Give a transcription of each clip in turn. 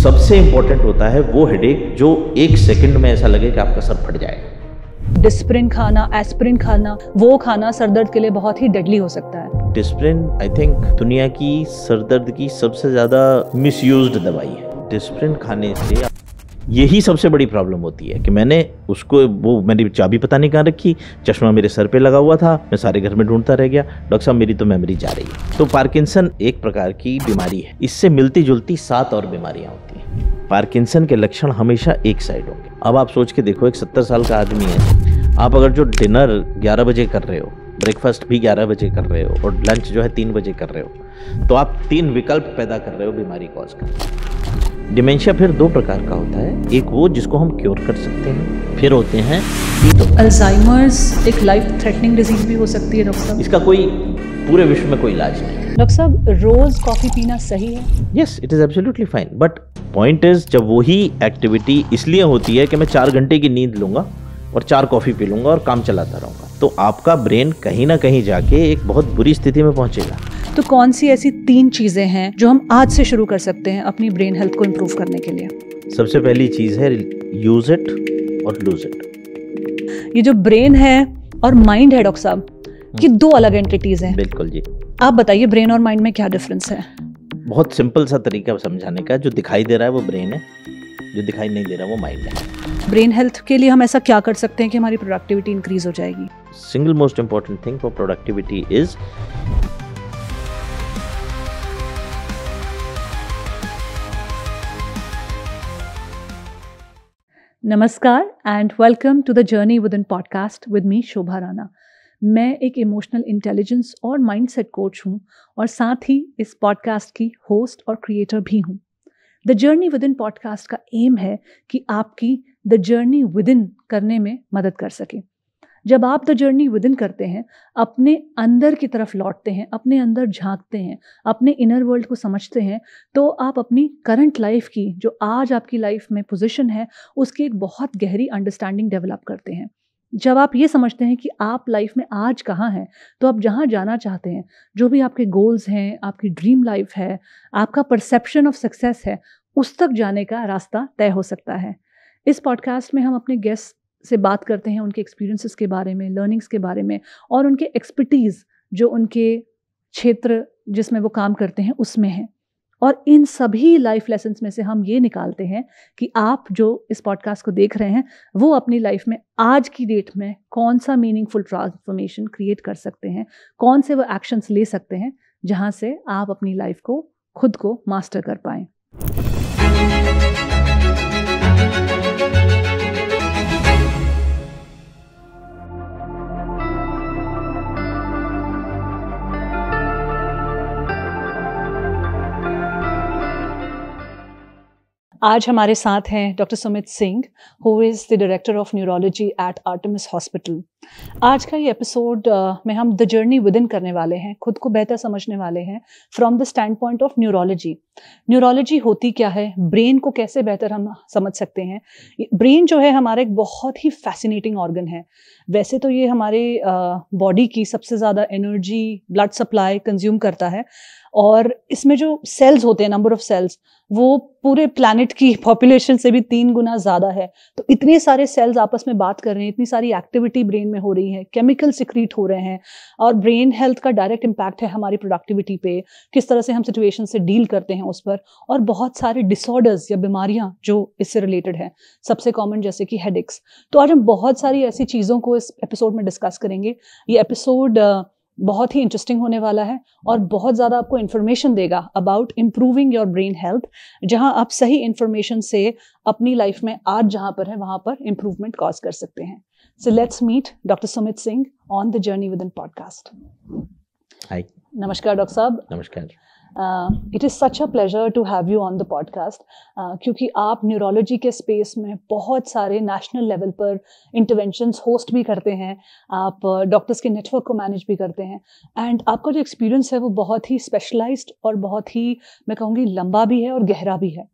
सबसे इंपॉर्टेंट होता है वो हेडेक जो 1 सेकंड में ऐसा लगे कि आपका सर फट जाएगा। डिस्प्रिन खाना, एस्प्रिन खाना, वो खाना सर दर्द के लिए बहुत ही डेडली हो सकता है। डिस्प्रिन आई थिंक दुनिया की सर दर्द की सबसे ज़्यादा मिसयूज्ड दवाई है। डिस्प्रिन खाने से यही सबसे बड़ी प्रॉब्लम होती है कि मैंने चाबी पता नहीं कहाँ रखी, चश्मा मेरे सर पे लगा हुआ था, मैं सारे घर में ढूंढता रह गया, डॉक्टर साहब मेरी तो मेमोरी जा रही है। तो पार्किंसन एक प्रकार की बीमारी है, इससे मिलती जुलती 7 और बीमारियां होती हैं। पार्किंसन के लक्षण हमेशा एक साइड होंगे। अब आप सोच के देखो, एक 70 साल का आदमी है, आप अगर जो डिनर 11 बजे कर रहे हो, ब्रेकफास्ट भी 11 बजे कर रहे हो और लंच जो है 3 बजे कर रहे हो, तो आप 3 विकल्प पैदा कर रहे हो बीमारी कॉज कर। डिमेंशिया फिर 2 प्रकार का होता है, एक वो जिसको हम क्योर कर सकते हैं, फिर होते हैं अल्जाइमर्स एक लाइफ थ्रेटनिंग डिजीज भी हो सकती है डॉक्टर साहब। इसका कोई पूरे विश्व में कोई इलाज नहीं है। डॉक्टर साहब, रोज कॉफी पीना सही है? Yes, it is absolutely fine, but point is जब वही एक्टिविटी इसलिए होती है कि मैं 4 घंटे की नींद लूंगा और 4 कॉफी पी लूंगा और काम चलाता रहूंगा, तो आपका ब्रेन कहीं ना कहीं जाके एक बहुत बुरी स्थिति में पहुंचेगा। तो कौन सी ऐसी 3 चीजें हैं जो हम आज से शुरू कर सकते हैं अपनी ब्रेन हेल्थ को इम्प्रूव करने के लिए? सबसे पहली चीज है यूज इट और लूज इट। ये जो ब्रेन है और माइंड है डॉक्टर साहब, कि 2 अलग एंटिटीज हैं। बिल्कुल जी। आप बताइए ब्रेन और माइंड में क्या डिफरेंस है? बहुत सिंपल सा तरीका समझाने का, जो दिखाई दे रहा है वो ब्रेन है, जो दिखाई नहीं दे रहा वो माइंड है। ब्रेन हेल्थ के लिए हम ऐसा क्या कर सकते हैं कि हमारी प्रोडक्टिविटी इंक्रीज हो जाएगी? Single most important thing for productivity is नमस्कार and welcome to the journey within podcast with me Shobha Rana. मैं एक इमोशनल इंटेलिजेंस और माइंडसेट कोच हूँ और साथ ही इस पॉडकास्ट की होस्ट और क्रिएटर भी हूँ। The journey within podcast का एम है कि आपकी द जर्नी विद इन करने में मदद कर सके। जब आप द जर्नी विद इन करते हैं, अपने अंदर की तरफ लौटते हैं, अपने अंदर झांकते हैं, अपने इनर वर्ल्ड को समझते हैं, तो आप अपनी करंट लाइफ की, जो आज आपकी लाइफ में पोजीशन है, उसकी एक बहुत गहरी अंडरस्टैंडिंग डेवलप करते हैं। जब आप ये समझते हैं कि आप लाइफ में आज कहाँ हैं, तो आप जहाँ जाना चाहते हैं, जो भी आपके गोल्स हैं, आपकी ड्रीम लाइफ है, आपका परसेप्शन ऑफ सक्सेस है, उस तक जाने का रास्ता तय हो सकता है। इस पॉडकास्ट में हम अपने गेस्ट से बात करते हैं उनके एक्सपीरियंसेस के बारे में, लर्निंग्स के बारे में और उनके एक्सपर्टीज़ जो उनके क्षेत्र जिसमें वो काम करते हैं उसमें है। और इन सभी लाइफ लेसन्स में से हम ये निकालते हैं कि आप जो इस पॉडकास्ट को देख रहे हैं, वो अपनी लाइफ में आज की डेट में कौन सा मीनिंगफुल ट्रांसफॉर्मेशन क्रिएट कर सकते हैं, कौन से वो एक्शंस ले सकते हैं जहाँ से आप अपनी लाइफ को खुद को मास्टर कर पाएँ। आज हमारे साथ हैं doctor Sumit Singh, who is the director of neurology at Artemis hospital. आज का ये एपिसोड में हम द जर्नी विद इन करने वाले हैं, खुद को बेहतर समझने वाले हैं from the stand point of neurology. Neurology होती क्या है, ब्रेन को कैसे बेहतर हम समझ सकते हैं। ब्रेन जो है हमारा एक बहुत ही फैसिनेटिंग ऑर्गन है। वैसे तो ये हमारे बॉडी की सबसे ज़्यादा एनर्जी, ब्लड सप्लाई कंज्यूम करता है, और इसमें जो सेल्स होते हैं, नंबर ऑफ सेल्स, वो पूरे प्लैनेट की पॉपुलेशन से भी 3 गुना ज़्यादा है। तो इतने सारे सेल्स आपस में बात कर रहे हैं, इतनी सारी एक्टिविटी ब्रेन में हो रही है, केमिकल सिक्रीट हो रहे हैं, और ब्रेन हेल्थ का डायरेक्ट इम्पैक्ट है हमारी प्रोडक्टिविटी पे, किस तरह से हम सिचुएशन से डील करते हैं उस पर, और बहुत सारे डिसऑर्डर्स या बीमारियां जो इससे रिलेटेड है, सबसे कॉमन जैसे कि हेडेक्स। तो आज हम बहुत सारी ऐसी चीज़ों को इस एपिसोड में डिस्कस करेंगे। ये एपिसोड बहुत ही इंटरेस्टिंग होने वाला है और बहुत ज़्यादा आपको इन्फॉर्मेशन देगा about improving your brain health, जहां आप सही इन्फॉर्मेशन से अपनी लाइफ में आज जहां पर है वहां पर इम्प्रूवमेंट कॉज कर सकते हैं। So let's meet doctor Sumit Singh on the journey within podcast. Hi, नमस्कार डॉक्टर साहब। नमस्कार। It is such a pleasure to have you on the podcast, क्योंकि आप न्यूरोलॉजी के स्पेस में बहुत सारे नेशनल लेवल पर इंटरवेंशंस होस्ट भी करते हैं, आप डॉक्टर्स के नेटवर्क को मैनेज भी करते हैं, एंड आपका जो एक्सपीरियंस है वो बहुत ही स्पेशलाइज्ड और बहुत ही, मैं कहूँगी, लंबा भी है और गहरा भी है।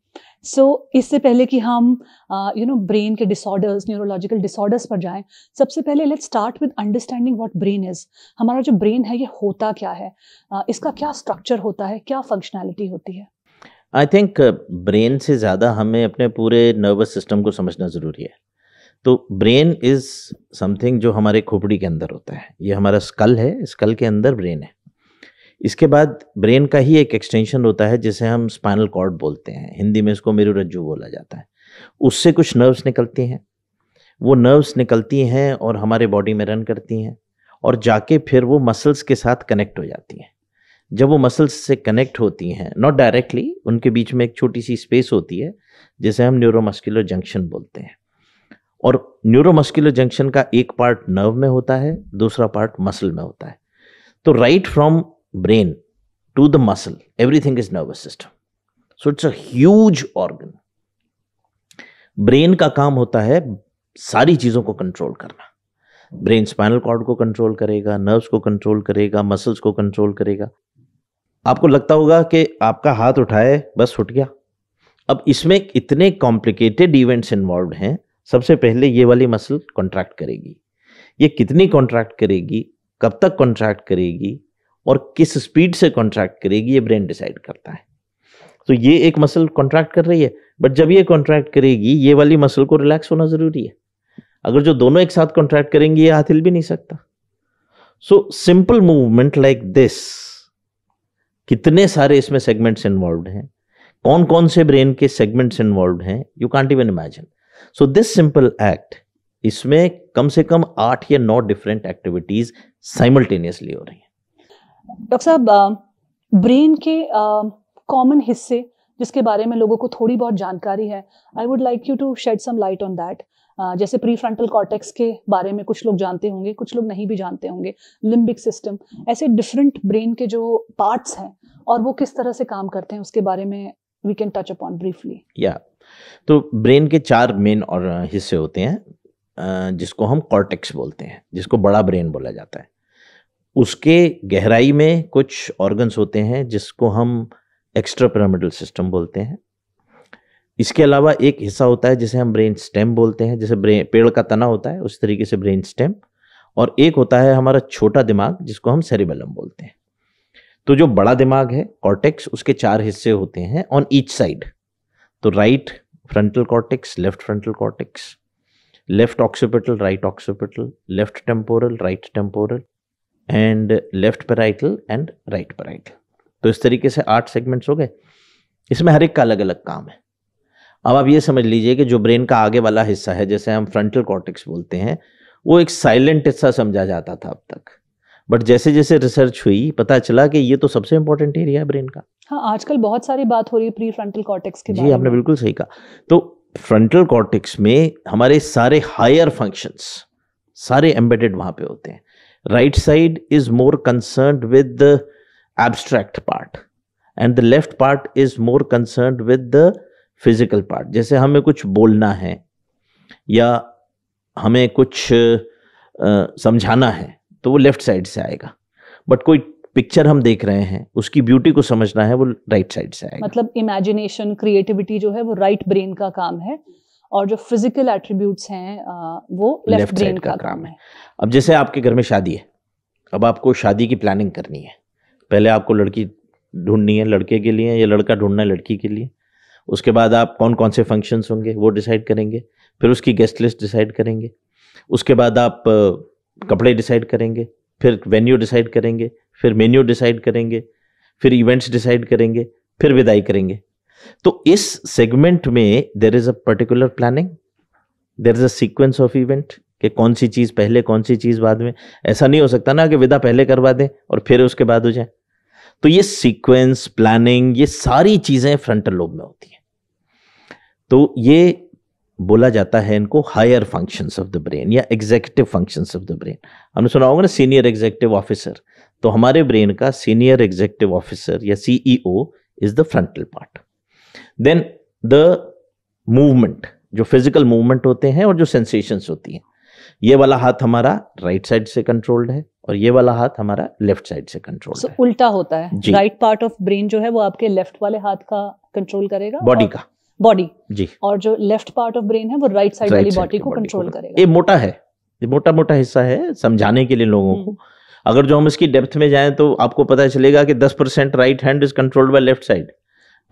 सो इससे पहले कि हम ब्रेन के डिसऑर्डर्स, न्यूरोलॉजिकल डिसऑर्डर्स पर जाएं, सबसे पहले let's start with understanding what brain is. हमारा जो ब्रेन है ये होता क्या है, इसका क्या स्ट्रक्चर होता है, क्या फंक्शनैलिटी होती है? आई थिंक ब्रेन से ज़्यादा हमें अपने पूरे नर्वस सिस्टम को समझना ज़रूरी है। तो ब्रेन इज़ समथिंग जो हमारे खोपड़ी के अंदर होता है। ये हमारा स्कल है, स्कल के अंदर ब्रेन है। इसके बाद ब्रेन का ही एक एक्सटेंशन होता है जिसे हम स्पाइनल कॉर्ड बोलते हैं, हिंदी में इसको मेरुरज्जु बोला जाता है। उससे कुछ नर्व्स निकलती हैं, वो नर्व्स निकलती हैं और हमारे बॉडी में रन करती हैं और जाके फिर वो मसल्स के साथ कनेक्ट हो जाती हैं। जब वो मसल्स से कनेक्ट होती हैं, नॉट डायरेक्टली, उनके बीच में एक छोटी सी स्पेस होती है जिसे हम न्यूरोमस्कुलर जंक्शन बोलते हैं। और न्यूरोमस्कुलर जंक्शन का एक पार्ट नर्व में होता है, दूसरा पार्ट मसल में होता है। तो right from brain to the muscle everything is nervous system, so it's a huge organ. Brain का काम होता है सारी चीजों को कंट्रोल करना। ब्रेन स्पाइनल कॉर्ड को कंट्रोल करेगा, नर्व्स को कंट्रोल करेगा, मसल्स को कंट्रोल करेगा। आपको लगता होगा कि आपका हाथ उठाए बस उठ गया। अब इसमें इतने कॉम्प्लिकेटेड इवेंट्स इन्वॉल्व हैं। सबसे पहले ये वाली मसल कॉन्ट्रैक्ट करेगी, ये कितनी कॉन्ट्रैक्ट करेगी, कब तक कॉन्ट्रैक्ट करेगी और किस स्पीड से कॉन्ट्रैक्ट करेगी, ये ब्रेन डिसाइड करता है। तो ये एक मसल कॉन्ट्रैक्ट कर रही है, बट जब ये कॉन्ट्रैक्ट करेगी ये वाली मसल को रिलैक्स होना जरूरी है। अगर जो दोनों एक साथ कॉन्ट्रैक्ट करेंगी ये हाथ हिल भी नहीं सकता। So simple movement like this, कितने सारे इसमें सेगमेंट्स इन्वॉल्व हैं, कौन कौन से ब्रेन के सेगमेंट्स इन्वॉल्व हैं, you can't even imagine. So this simple act, इसमें कम से कम 8 या 9 डिफरेंट एक्टिविटीज साइमल्टेनियसली हो रही हैं। डॉक्टर साहब, ब्रेन के कॉमन हिस्से जिसके बारे में लोगों को थोड़ी बहुत जानकारी है, I would like you to shed some light on that. जैसे प्री फ्रंटल कॉर्टेक्स के बारे में कुछ लोग जानते होंगे, कुछ लोग नहीं भी जानते होंगे, लिम्बिक सिस्टम, ऐसे डिफरेंट ब्रेन के जो पार्ट्स हैं और वो किस तरह से काम करते हैं, उसके बारे में we can touch upon briefly. या तो ब्रेन के 4 मेन और हिस्से होते हैं, जिसको हम कॉर्टेक्स बोलते हैं, जिसको बड़ा ब्रेन बोला जाता है। उसके गहराई में कुछ ऑर्गन्स होते हैं जिसको हम एक्स्ट्रा पिरामिडल सिस्टम बोलते हैं। इसके अलावा एक हिस्सा होता है जिसे हम ब्रेन स्टेम बोलते हैं, जैसे पेड़ का तना होता है उस तरीके से ब्रेन स्टेम। और एक होता है हमारा छोटा दिमाग जिसको हम सेरिबेलम बोलते हैं। तो जो बड़ा दिमाग है कॉर्टेक्स, उसके 4 हिस्से होते हैं ऑन ईच साइड। तो right frontal cortex, left frontal cortex, left occipital, right occipital, left temporal, right temporal and left parietal and right parietal. तो इस तरीके से 8 सेगमेंट्स हो गए। इसमें हर एक का अलग अलग काम है। अब आप ये समझ लीजिए कि जो ब्रेन का आगे वाला हिस्सा है, जैसे हम फ्रंटल कॉर्टेक्स बोलते हैं, वो एक साइलेंट हिस्सा समझा जाता था अब तक, बट जैसे जैसे रिसर्च हुई पता चला कि ये तो सबसे इंपॉर्टेंट एरिया है ब्रेन का। हाँ, आजकल बहुत सारी बात हो रही है प्री फ्रंटल कॉर्टेक्स के बारे में। जी, आपने बिल्कुल सही कहा। तो फ्रंटल कॉर्टेक्स में हमारे सारे हायर फंक्शंस सारे एम्बेडेड वहां पे होते हैं। Right side is more concerned with the abstract part and the left part is more concerned with the physical part. जैसे हमें कुछ बोलना है या हमें कुछ समझाना है तो वो लेफ्ट साइड से आएगा, बट कोई पिक्चर हम देख रहे हैं उसकी ब्यूटी को समझना है वो राइट साइड से आएगा। मतलब इमेजिनेशन, क्रिएटिविटी जो है वो राइट ब्रेन का काम है और जो फिजिकल एट्रीब्यूट्स हैं वो लेफ्ट ब्रेन का काम है। अब जैसे आपके घर में शादी है, अब आपको शादी की प्लानिंग करनी है। पहले आपको लड़की ढूंढनी है लड़के के लिए या लड़का ढूंढना है लड़की के लिए। उसके बाद आप कौन कौन से फंक्शंस होंगे वो डिसाइड करेंगे, फिर उसकी गेस्ट लिस्ट डिसाइड करेंगे। उसके बाद आप कपड़े डिसाइड करेंगे, फिर वेन्यू डिसाइड करेंगे, फिर मेन्यू डिसाइड करेंगे, फिर इवेंट्स डिसाइड करेंगे, फिर विदाई करेंगे। तो इस सेगमेंट में there is a particular planning, there is a sequence of event कि कौन सी चीज़ पहले कौन सी चीज़ बाद में। ऐसा नहीं हो सकता ना कि विदा पहले करवा दें और फिर उसके बाद हो जाए। तो ये सीक्वेंस, प्लानिंग, ये सारी चीज़ें फ्रंटल लोब में होती हैं। तो ये बोला जाता है इनको higher functions of the brain या executive functions of the brain. हमने सुना होगा ना सीनियर एग्जीक्यूटिव ऑफिसर, तो हमारे ब्रेन का सीनियर एग्जीक्यूटिव ऑफिसर या CEO is the frontal part. Then the movement, जो फिजिकल मूवमेंट होते हैं और जो सेंसेशंस होती हैं, ये वाला हाथ हमारा राइट साइड से कंट्रोल्ड है और ये वाला हाथ हमारा लेफ्ट साइड से कंट्रोल्ड है। उल्टा होता है, राइट पार्ट ऑफ ब्रेन जो है वो आपके लेफ्ट वाले हाथ का कंट्रोल करेगा, बॉडी का, बॉडी जी, और जो लेफ्ट पार्ट ऑफ ब्रेन है वो राइट साइड वाली बॉडी को कंट्रोल करेगा। ये मोटा है, ये मोटा मोटा हिस्सा है समझाने के लिए लोगों को। अगर जो हम इसकी डेप्थ में जाएं तो आपको पता चलेगा कि 10% right hand is controlled by left side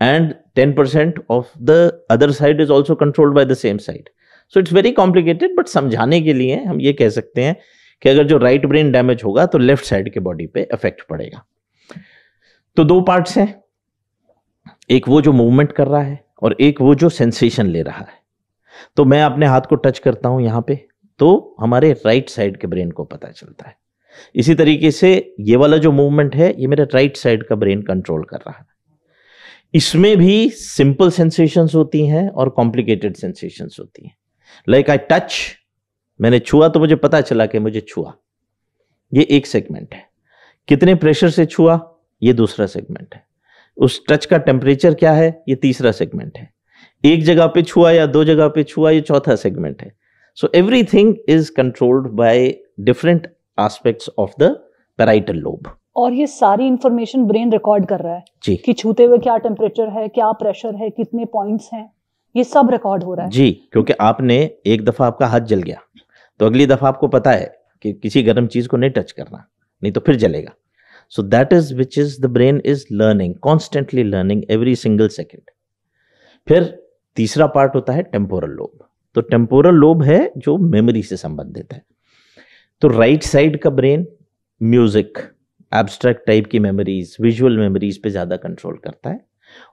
and 10% of the other side is also controlled by the same side. So it's very complicated, but समझाने के लिए हम ये कह सकते हैं कि अगर जो राइट ब्रेन डैमेज होगा तो लेफ्ट साइड के बॉडी पे इफेक्ट पड़ेगा। तो दो पार्ट्स हैं, एक वो जो मूवमेंट कर रहा है और एक वो जो सेंसेशन ले रहा है। तो मैं अपने हाथ को टच करता हूं यहां पे, तो हमारे राइट साइड के ब्रेन को पता चलता है। इसी तरीके से ये वाला जो मूवमेंट है ये मेरे राइट साइड का ब्रेन कंट्रोल कर रहा है। इसमें भी सिंपल सेंसेशंस होती हैं और कॉम्प्लिकेटेड सेंसेशंस होती हैं। लाइक आई टच, मैंने छुआ तो मुझे पता चला कि मुझे छुआ, ये एक सेगमेंट है। कितने प्रेशर से छुआ, ये दूसरा सेगमेंट है। उस टच का टेम्परेचर क्या है, ये तीसरा सेगमेंट है। एक जगह पे छुआ या दो जगह पे छुआ, ये चौथा सेगमेंट है। So everything is controlled by different aspects of the parietal lobe. और ये सारी इंफॉर्मेशन ब्रेन रिकॉर्ड कर रहा है जी कि छूते हुए क्या टेम्परेचर है, क्या प्रेशर है, कितने पॉइंट्स हैं, ये सब रिकॉर्ड हो रहा है जी। क्योंकि आपने एक दफा आपका हाथ जल गया तो अगली दफा आपको पता है कि किसी गर्म चीज को नहीं टच करना, नहीं तो फिर जलेगा। सो that is which is the brain is learning, constantly learning every single second. फिर तीसरा पार्ट होता है टेम्पोरल लोब। तो टेम्पोरल लोब है जो मेमोरी से संबंधित है। तो राइट साइड का ब्रेन म्यूजिक, एब्स्ट्रैक्ट टाइप की मेमोरीज, विजुअल मेमोरीज पे ज्यादा कंट्रोल करता है,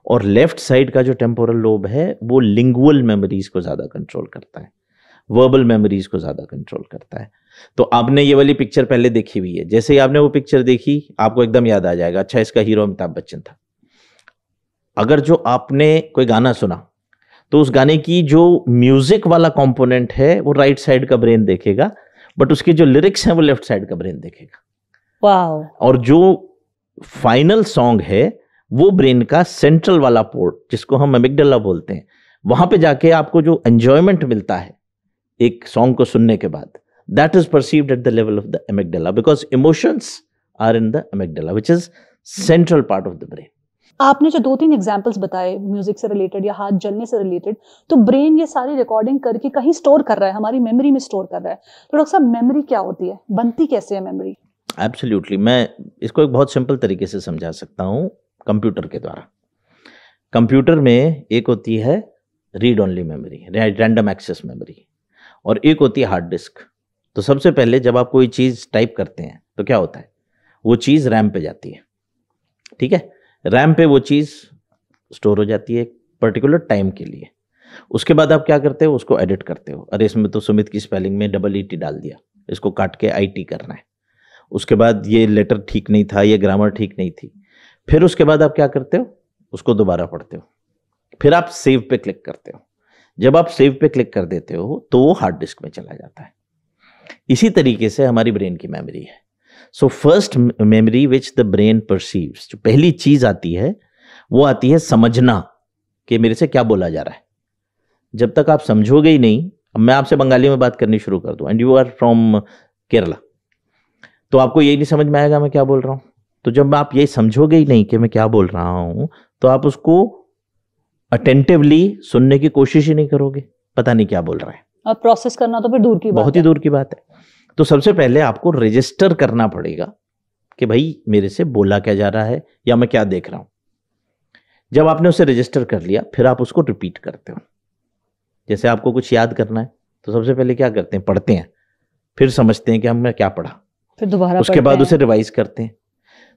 और लेफ्ट साइड का जो टेम्पोरल लोब है वो लिंगुअल मेमोरीज को ज्यादा कंट्रोल करता है, वर्बल मेमोरीज को ज्यादा कंट्रोल करता है। तो आपने ये वाली पिक्चर पहले देखी हुई है, जैसे ही आपने वो पिक्चर देखी आपको एकदम याद आ जाएगा, अच्छा इसका हीरो अमिताभ बच्चन था। अगर जो आपने कोई गाना सुना तो उस गाने की जो म्यूजिक वाला कंपोनेंट है वो राइट साइड का ब्रेन देखेगा, बट उसके जो लिरिक्स हैं वो लेफ्ट साइड का ब्रेन देखेगा। वाओ। और जो फाइनल सॉन्ग है वो ब्रेन का सेंट्रल वाला पोर्ट, जिसको हम एमिगडाला बोलते हैं, वहां पे जाके आपको जो एंजॉयमेंट मिलता है एक सॉन्ग को सुनने के बाद, that is perceived at the level of the amygdala, because emotions are in the amygdala which is central part of the brain. आपने जो 2-3 एग्जांपल्स बताए म्यूजिक से रिलेटेड या हाथ जलने से रिलेटेड, तो ब्रेन ये सारी रिकॉर्डिंग करके कहीं स्टोर कर रहा है, हमारी मेमोरी में स्टोर कर रहा है। तो डॉक्टर साहब, मेमोरी क्या होती है, बनती कैसे है मेमोरी? एब्सोल्युटली, मैं इसको एक बहुत सिंपल तरीके से समझा सकता हूँ कंप्यूटर के द्वारा। कंप्यूटर में एक होती है read only memory, random access memory, और एक होती है हार्ड डिस्क। तो सबसे पहले जब आप कोई चीज़ टाइप करते हैं तो क्या होता है, वो चीज़ रैम पे जाती है, ठीक है। रैम पे वो चीज़ स्टोर हो जाती है एक पर्टिकुलर टाइम के लिए। उसके बाद आप क्या करते हो, उसको एडिट करते हो। अरे इसमें तो सुमित की स्पेलिंग में ET डाल दिया, इसको काट के IT करना है। उसके बाद ये लेटर ठीक नहीं था, ये ग्रामर ठीक नहीं थी। फिर उसके बाद आप क्या करते हो, उसको दोबारा पढ़ते हो, फिर आप सेव पे क्लिक करते हो। जब आप सेव पे क्लिक कर देते हो तो वो हार्ड डिस्क में चला जाता है। इसी तरीके से हमारी ब्रेन की मेमोरी है। So first memory which the brain perceives, जो पहली चीज आती है वो आती है समझना कि मेरे से क्या बोला जा रहा है। जब तक आप समझोगे ही नहीं, अब मैं आपसे बंगाली में बात करनी शुरू कर दूं and you are from Kerala, तो आपको यही नहीं समझ में आएगा मैं क्या बोल रहा हूं। तो जब आप ये समझोगे ही नहीं कि मैं क्या बोल रहा हूं, तो आप उसको अटेंटिवली सुनने की कोशिश ही नहीं करोगे, पता नहीं क्या बोल रहा है। और प्रोसेस करना तो फिर दूर की बात है, बहुत ही दूर की बात है। तो सबसे पहले आपको रजिस्टर करना पड़ेगा कि भाई मेरे से बोला क्या जा रहा है या मैं क्या देख रहा हूं। जब आपने उसे रजिस्टर कर लिया, फिर आप उसको रिपीट करते हो। जैसे आपको कुछ याद करना है तो सबसे पहले क्या करते हैं, पढ़ते हैं, फिर समझते हैं कि हमने क्या पढ़ा, फिर दोबारा उसके बाद उसे रिवाइज करते हैं।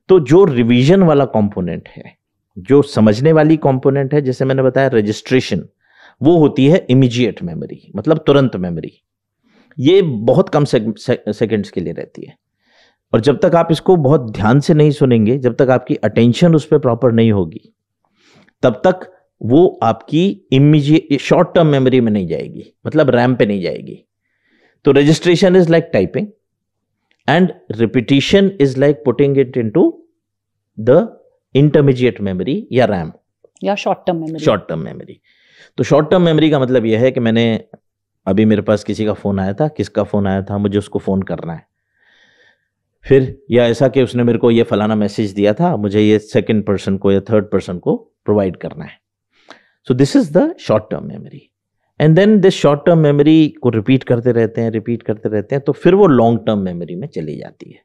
तो जो रिवीजन वाला कंपोनेंट है, जो समझने वाली कंपोनेंट है, जैसे मैंने बताया रजिस्ट्रेशन, वो होती है इमीडिएट मेमोरी, मतलब तुरंत मेमोरी। ये बहुत कम सेकंड्स के लिए रहती है, और जब तक आप इसको बहुत ध्यान से नहीं सुनेंगे, जब तक आपकी अटेंशन उस पर प्रॉपर नहीं होगी, तब तक वो आपकी इमीडिएट शॉर्ट टर्म मेमोरी में नहीं जाएगी, मतलब रैम पे नहीं जाएगी। तो registration is like typing and repetition is like putting it into the intermediate memory या रैम या short term memory. Short term memory. तो शॉर्ट टर्म मेमोरी का मतलब यह है कि मैंने अभी मेरे पास किसी का फोन आया था, किसका फोन आया था, मुझे उसको फोन करना है। फिर या ऐसा कि उसने मेरे को ये फलाना मैसेज दिया था, मुझे ये सेकंड पर्सन को या थर्ड पर्सन को प्रोवाइड करना है। So this is the short term memory. And then this short term memory को रिपीट करते रहते हैं, तो फिर वो लॉन्ग टर्म मेमोरी में चली जाती है।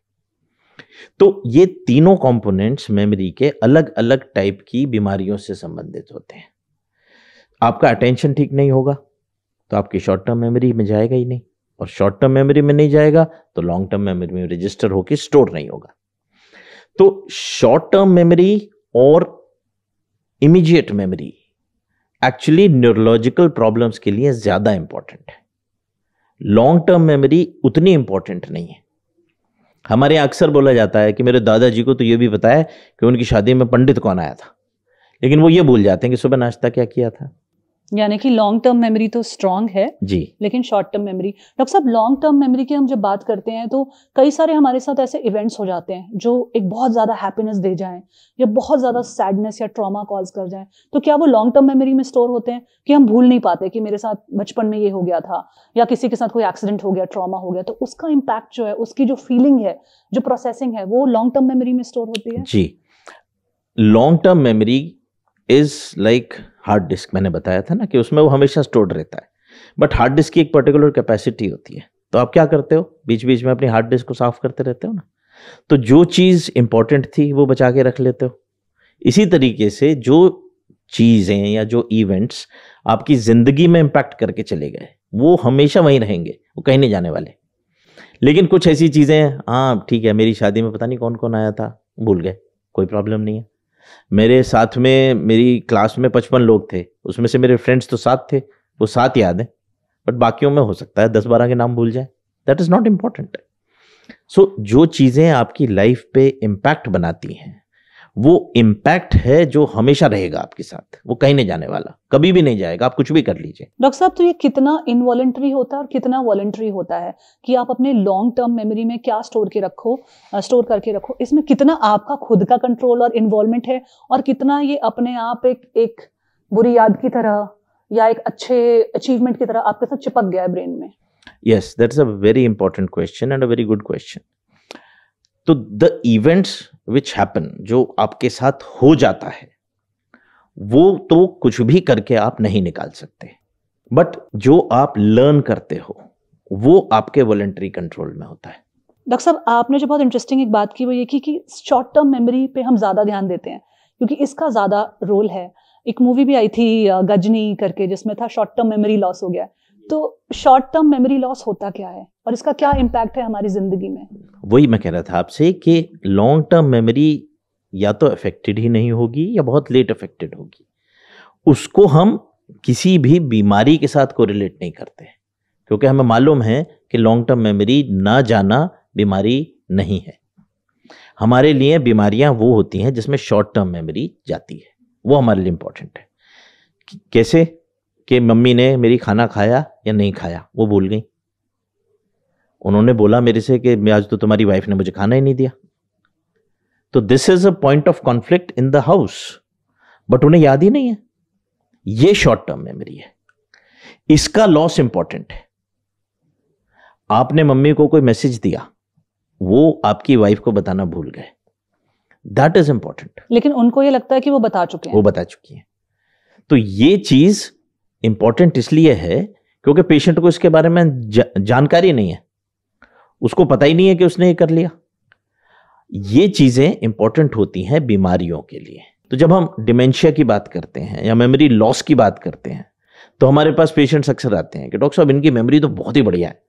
तो ये तीनों कंपोनेंट्स मेमोरी के अलग अलग टाइप की बीमारियों से संबंधित होते हैं। आपका अटेंशन ठीक नहीं होगा तो आपकी शॉर्ट टर्म मेमोरी में जाएगा ही नहीं, और शॉर्ट टर्म मेमोरी में नहीं जाएगा तो लॉन्ग टर्म मेमोरी में रजिस्टर होकर स्टोर नहीं होगा। तो शॉर्ट टर्म मेमोरी और immediate memory actually neurological problems के लिए ज्यादा इंपॉर्टेंट है। लॉन्ग टर्म मेमोरी उतनी इंपॉर्टेंट नहीं है। हमारे यहाँ अक्सर बोला जाता है कि मेरे दादाजी को तो ये भी पता है कि उनकी शादी में पंडित कौन आया था, लेकिन वो ये भूल जाते हैं कि सुबह नाश्ता क्या किया था। यानी कि लॉन्ग टर्म मेमोरी तो स्ट्रांग है जी, लेकिन शॉर्ट टर्म मेमोरी। डॉक्टर साहब, लॉन्ग टर्म मेमोरी की हम जब बात करते हैं तो कई सारे हमारे साथ ऐसे इवेंट्स हो जाते हैं जो एक बहुत ज़्यादा हैप्पीनेस दे जाएं या बहुत ज़्यादा सैडनेस या ट्रॉमा कॉज कर जाएं, तो क्या वो लॉन्ग टर्म मेमोरी में स्टोर होते हैं कि हम भूल नहीं पाते कि मेरे साथ बचपन में ये हो गया था या किसी के साथ कोई एक्सीडेंट हो गया, ट्रॉमा हो गया, तो उसका इम्पैक्ट जो है, उसकी जो फीलिंग है, जो प्रोसेसिंग है, वो लॉन्ग टर्म मेमोरी में स्टोर होती है? जी, long term memory is like hard disk. मैंने बताया था ना कि उसमें वो हमेशा स्टोर्ड रहता है, बट हार्ड डिस्क की एक पर्टिकुलर कैपेसिटी होती है। तो आप क्या करते हो, बीच बीच में अपनी हार्ड डिस्क को साफ करते रहते हो ना, तो जो चीज़ इंपॉर्टेंट थी वो बचा के रख लेते हो। इसी तरीके से जो चीज़ें या जो इवेंट्स आपकी ज़िंदगी में इम्पैक्ट करके चले गए वो हमेशा वहीं रहेंगे, वो कहीं नहीं जाने वाले। लेकिन कुछ ऐसी चीज़ें, हाँ ठीक है, मेरी शादी में पता नहीं कौन कौन आया था, भूल गए, कोई प्रॉब्लम नहीं है। मेरे साथ में मेरी क्लास में 55 लोग थे, उसमें से मेरे फ्रेंड्स तो 7 थे, वो 7 याद हैं, बट बाकियों में हो सकता है 10-12 के नाम भूल जाए। That is not important. So जो चीज़ें आपकी लाइफ पे इम्पैक्ट बनाती हैं वो इम्पैक्ट है जो हमेशा रहेगा आपके साथ, वो कहीं नहीं जाने वाला, कभी भी नहीं जाएगा, आप कुछ भी कर लीजिए। डॉक्टर साहब, तो ये कितना इनवॉलेंट्री होता है और कितना वॉलेंट्री होता है कि आप अपने लॉन्ग टर्म मेमोरी में क्या स्टोर करके रखो, इसमें कितना आपका खुद का कंट्रोल और इन्वॉल्वमेंट है और कितना ये अपने आप एक बुरी याद की तरह या एक अच्छे अचीवमेंट की तरह आपके साथ चिपक गया है ब्रेन में? Yes, that's a very important question and a very good question. तो द इवेंट्स विच हैपन, जो आपके साथ हो जाता है वो तो कुछ भी करके आप नहीं निकाल सकते, बट जो आप लर्न करते हो वो आपके वॉलंटरी कंट्रोल में होता है। डॉक्टर साहब, आपने जो बहुत इंटरेस्टिंग एक बात की वो ये कि शॉर्ट टर्म मेमोरी पे हम ज़्यादा ध्यान देते हैं क्योंकि इसका ज़्यादा रोल है। एक मूवी भी आई थी गजनी करके जिसमें था शॉर्ट टर्म मेमोरी लॉस हो गया। तो शॉर्ट टर्म मेमोरी लॉस होता क्या है और इसका क्या इम्पैक्ट है हमारी जिंदगी में? वही मैं कह रहा था आपसे कि लॉन्ग टर्म मेमोरी या तो अफेक्टेड ही नहीं होगी या बहुत लेट अफेक्टेड होगी। उसको हम किसी भी बीमारी के साथ कोरिलेट नहीं करते क्योंकि हमें मालूम है कि लॉन्ग टर्म मेमोरी ना जाना बीमारी नहीं है। हमारे लिए बीमारियां वो होती हैं जिसमें शॉर्ट टर्म मेमोरी जाती है, वो हमारे लिए इंपॉर्टेंट है। कैसे कि मम्मी ने मेरी खाना खाया या नहीं खाया वो भूल गई, उन्होंने बोला मेरे से कि आज तो तुम्हारी वाइफ ने मुझे खाना ही नहीं दिया, तो this is a point of conflict in the house, but उन्हें याद ही नहीं है। ये शॉर्ट टर्म मेमोरी है, इसका लॉस इंपॉर्टेंट है। आपने मम्मी को कोई मैसेज दिया, वो आपकी वाइफ को बताना भूल गए, दैट इज इंपॉर्टेंट। लेकिन उनको ये लगता है कि वो बता चुके हैं, वो बता चुकी हैं। तो ये चीज इंपॉर्टेंट इसलिए है क्योंकि पेशेंट को इसके बारे में जानकारी नहीं है, उसको पता ही नहीं है कि उसने ये कर लिया। ये चीजें इंपॉर्टेंट होती हैं बीमारियों के लिए। तो जब हम डिमेंशिया की बात करते हैं या मेमोरी लॉस की बात करते हैं तो हमारे पास पेशेंट्स अक्सर आते हैं कि डॉक्टर साहब इनकी मेमोरी तो बहुत ही बढ़िया है,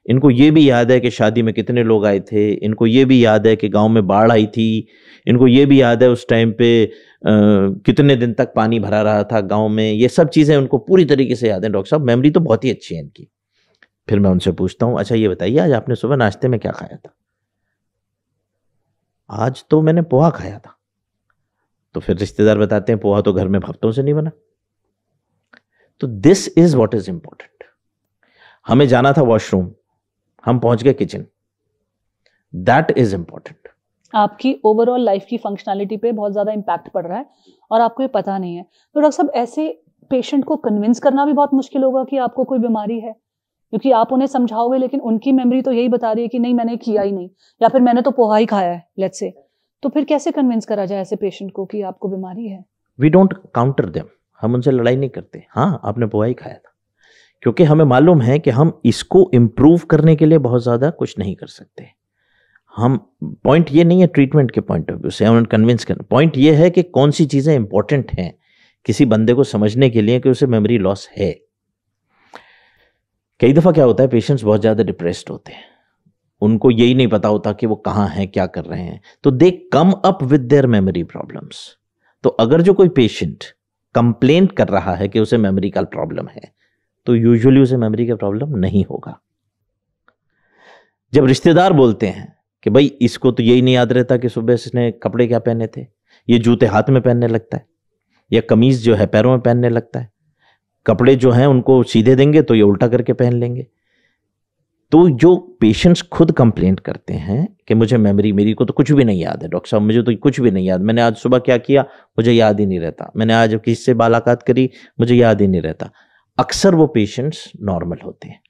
इनको ये भी याद है कि शादी में कितने लोग आए थे, इनको ये भी याद है कि गांव में बाढ़ आई थी, इनको ये भी याद है उस टाइम पे कितने दिन तक पानी भरा रहा था गांव में, ये सब चीज़ें उनको पूरी तरीके से याद है। डॉक्टर साहब मेमोरी तो बहुत ही अच्छी है इनकी। फिर मैं उनसे पूछता हूँ, अच्छा ये बताइए आज आपने सुबह नाश्ते में क्या खाया था? आज तो मैंने पोहा खाया था। तो फिर रिश्तेदार बताते हैं पोहा तो घर में हफ्तों से नहीं बना। तो this is what is important. हमें जाना था वॉशरूम, हम पहुंच गए किचन, दैट इज इंपॉर्टेंट। आपकी ओवरऑल लाइफ की फंक्शनैलिटी पे बहुत ज़्यादा इम्पैक्ट पड़ रहा है और आपको ये पता नहीं है। तो डॉक्टर साहब ऐसे पेशेंट को कन्विंस करना भी बहुत मुश्किल होगा कि आपको कोई बीमारी है, क्योंकि आप उन्हें समझाओगे लेकिन उनकी मेमोरी तो यही बता रही है कि नहीं मैंने किया ही नहीं या फिर मैंने तो पोहा ही खाया है, लेट्स से। तो फिर कैसे कन्विंस करा जाए ऐसे पेशेंट को कि आपको बीमारी है? वी डोंट काउंटर देम, हम उनसे लड़ाई नहीं करते। हाँ आपने पोहा ही खाया था, क्योंकि हमें मालूम है कि हम इसको इम्प्रूव करने के लिए बहुत ज़्यादा कुछ नहीं कर सकते। हम पॉइंट ये नहीं है ट्रीटमेंट के पॉइंट ऑफ व्यू से उन्हें कन्विंस करना, पॉइंट ये है कि कौन सी चीज़ें इंपॉर्टेंट हैं किसी बंदे को समझने के लिए कि उसे मेमोरी लॉस है। कई दफ़ा क्या होता है, पेशेंट्स बहुत ज़्यादा डिप्रेस्ड होते हैं, उनको यही नहीं पता होता कि वो कहाँ हैं, क्या कर रहे हैं, तो they come up with their memory problems. तो अगर जो कोई पेशेंट कंप्लेंट कर रहा है कि उसे मेमोरी का प्रॉब्लम है, तो यूजुअली उसे मेमोरी का प्रॉब्लम नहीं होगा। जब रिश्तेदार बोलते हैं कि भाई इसको तो यही नहीं याद रहता कि सुबह इसने कपड़े क्या पहने थे, ये जूते हाथ में पहनने लगता है, या कमीज जो है पैरों में पहनने लगता है, कपड़े जो हैं उनको सीधे देंगे तो ये उल्टा करके पहन लेंगे। तो जो पेशेंट्स खुद कंप्लेंट करते हैं कि मुझे मेरी को तो कुछ भी नहीं याद है डॉक्टर साहब, मुझे तो कुछ भी नहीं याद, मैंने आज सुबह क्या किया मुझे याद ही नहीं रहता, मैंने आज किससे मुलाकात करी मुझे याद ही नहीं रहता, अक्सर वो पेशेंट्स नॉर्मल होते हैं।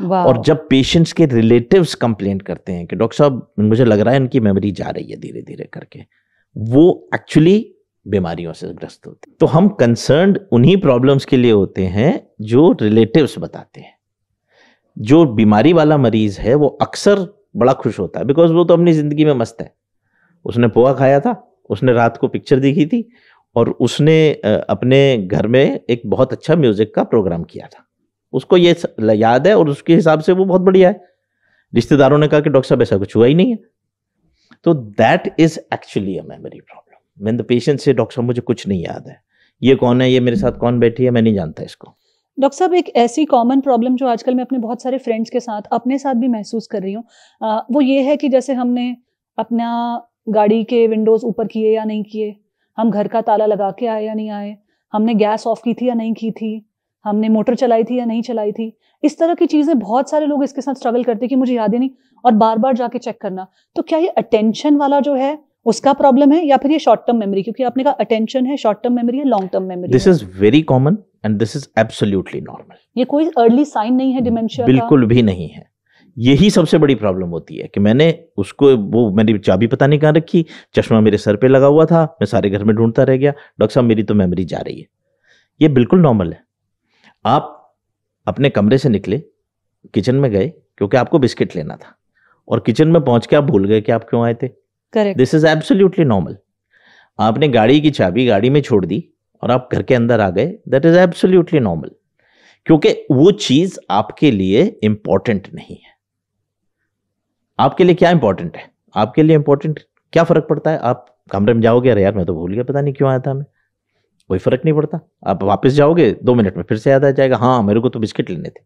और जब पेशेंट्स के रिलेटिव्स कंप्लेंट करते हैं कि डॉक्टर साहब मुझे लग रहा है इनकी मेमोरी जा रही है धीरे धीरे करके, वो एक्चुअली बीमारियों से ग्रस्त होते हैं। तो हम कंसर्न्ड उन्हीं प्रॉब्लम्स के लिए होते हैं जो रिलेटिव्स बताते हैं। जो बीमारी वाला मरीज है वो अक्सर बड़ा खुश होता है, बिकॉज वो तो अपनी जिंदगी में मस्त है, उसने पोहा खाया था, उसने रात को पिक्चर देखी थी, और उसने अपने घर में एक बहुत अच्छा म्यूजिक का प्रोग्राम किया था, उसको ये याद है और उसके हिसाब से वो बहुत बढ़िया है। रिश्तेदारों ने कहा कि डॉक्टर साहब ऐसा कुछ हुआ ही नहीं है। तो that is actually a memory problem. When the patient से डॉक्टर साहब मुझे कुछ नहीं याद है, ये कौन है, ये मेरे साथ कौन बैठी है, मैं नहीं जानता इसको। डॉक्टर साहब एक ऐसी कॉमन प्रॉब्लम जो आजकल मैं अपने बहुत सारे फ्रेंड्स के साथ अपने साथ भी महसूस कर रही हूँ, वो ये है कि जैसे हमने अपना गाड़ी के विंडोज ऊपर किए या नहीं किए, हम घर का ताला लगा के आए या नहीं आए, हमने गैस ऑफ की थी या नहीं की थी, हमने मोटर चलाई थी या नहीं चलाई थी, इस तरह की चीजें बहुत सारे लोग इसके साथ स्ट्रगल करते हैं कि मुझे याद ही नहीं, और बार बार जाके चेक करना। तो क्या ये अटेंशन वाला जो है उसका प्रॉब्लम है या फिर ये शॉर्ट टर्म मेमोरी, क्योंकि आपने कहा अटेंशन है, शॉर्ट टर्म मेमोरी है, long term memory. This is very common and this is absolutely normal. ये कोई अर्ली साइन नहीं है डिमेंशिया का? बिल्कुल भी नहीं है। यही सबसे बड़ी प्रॉब्लम होती है कि मैंने उसको मैंने चाबी पता नहीं कहाँ रखी, चश्मा मेरे सर पे लगा हुआ था, मैं सारे घर में ढूंढता रह गया, डॉक्टर साहब मेरी तो मेमोरी जा रही है। ये बिल्कुल नॉर्मल है। आप अपने कमरे से निकले, किचन में गए क्योंकि आपको बिस्किट लेना था, और किचन में पहुंच के आप भूल गए कि आप क्यों आए थे। Correct. This is absolutely normal. आपने गाड़ी की चाबी गाड़ी में छोड़ दी और आप घर के अंदर आ गए, दैट इज एब्सोल्युटली नॉर्मल, क्योंकि वो चीज आपके लिए इंपॉर्टेंट नहीं है। आपके लिए क्या इंपॉर्टेंट है? आपके लिए इंपॉर्टेंट क्या फर्क पड़ता है? आप कमरे में जाओगे, अरे यार मैं तो भूल गया, पता नहीं क्यों आया था मैं, कोई फर्क नहीं पड़ता। आप वापस जाओगे 2 मिनट में फिर से याद आ जाएगा, हाँ मेरे को तो बिस्किट लेने थे।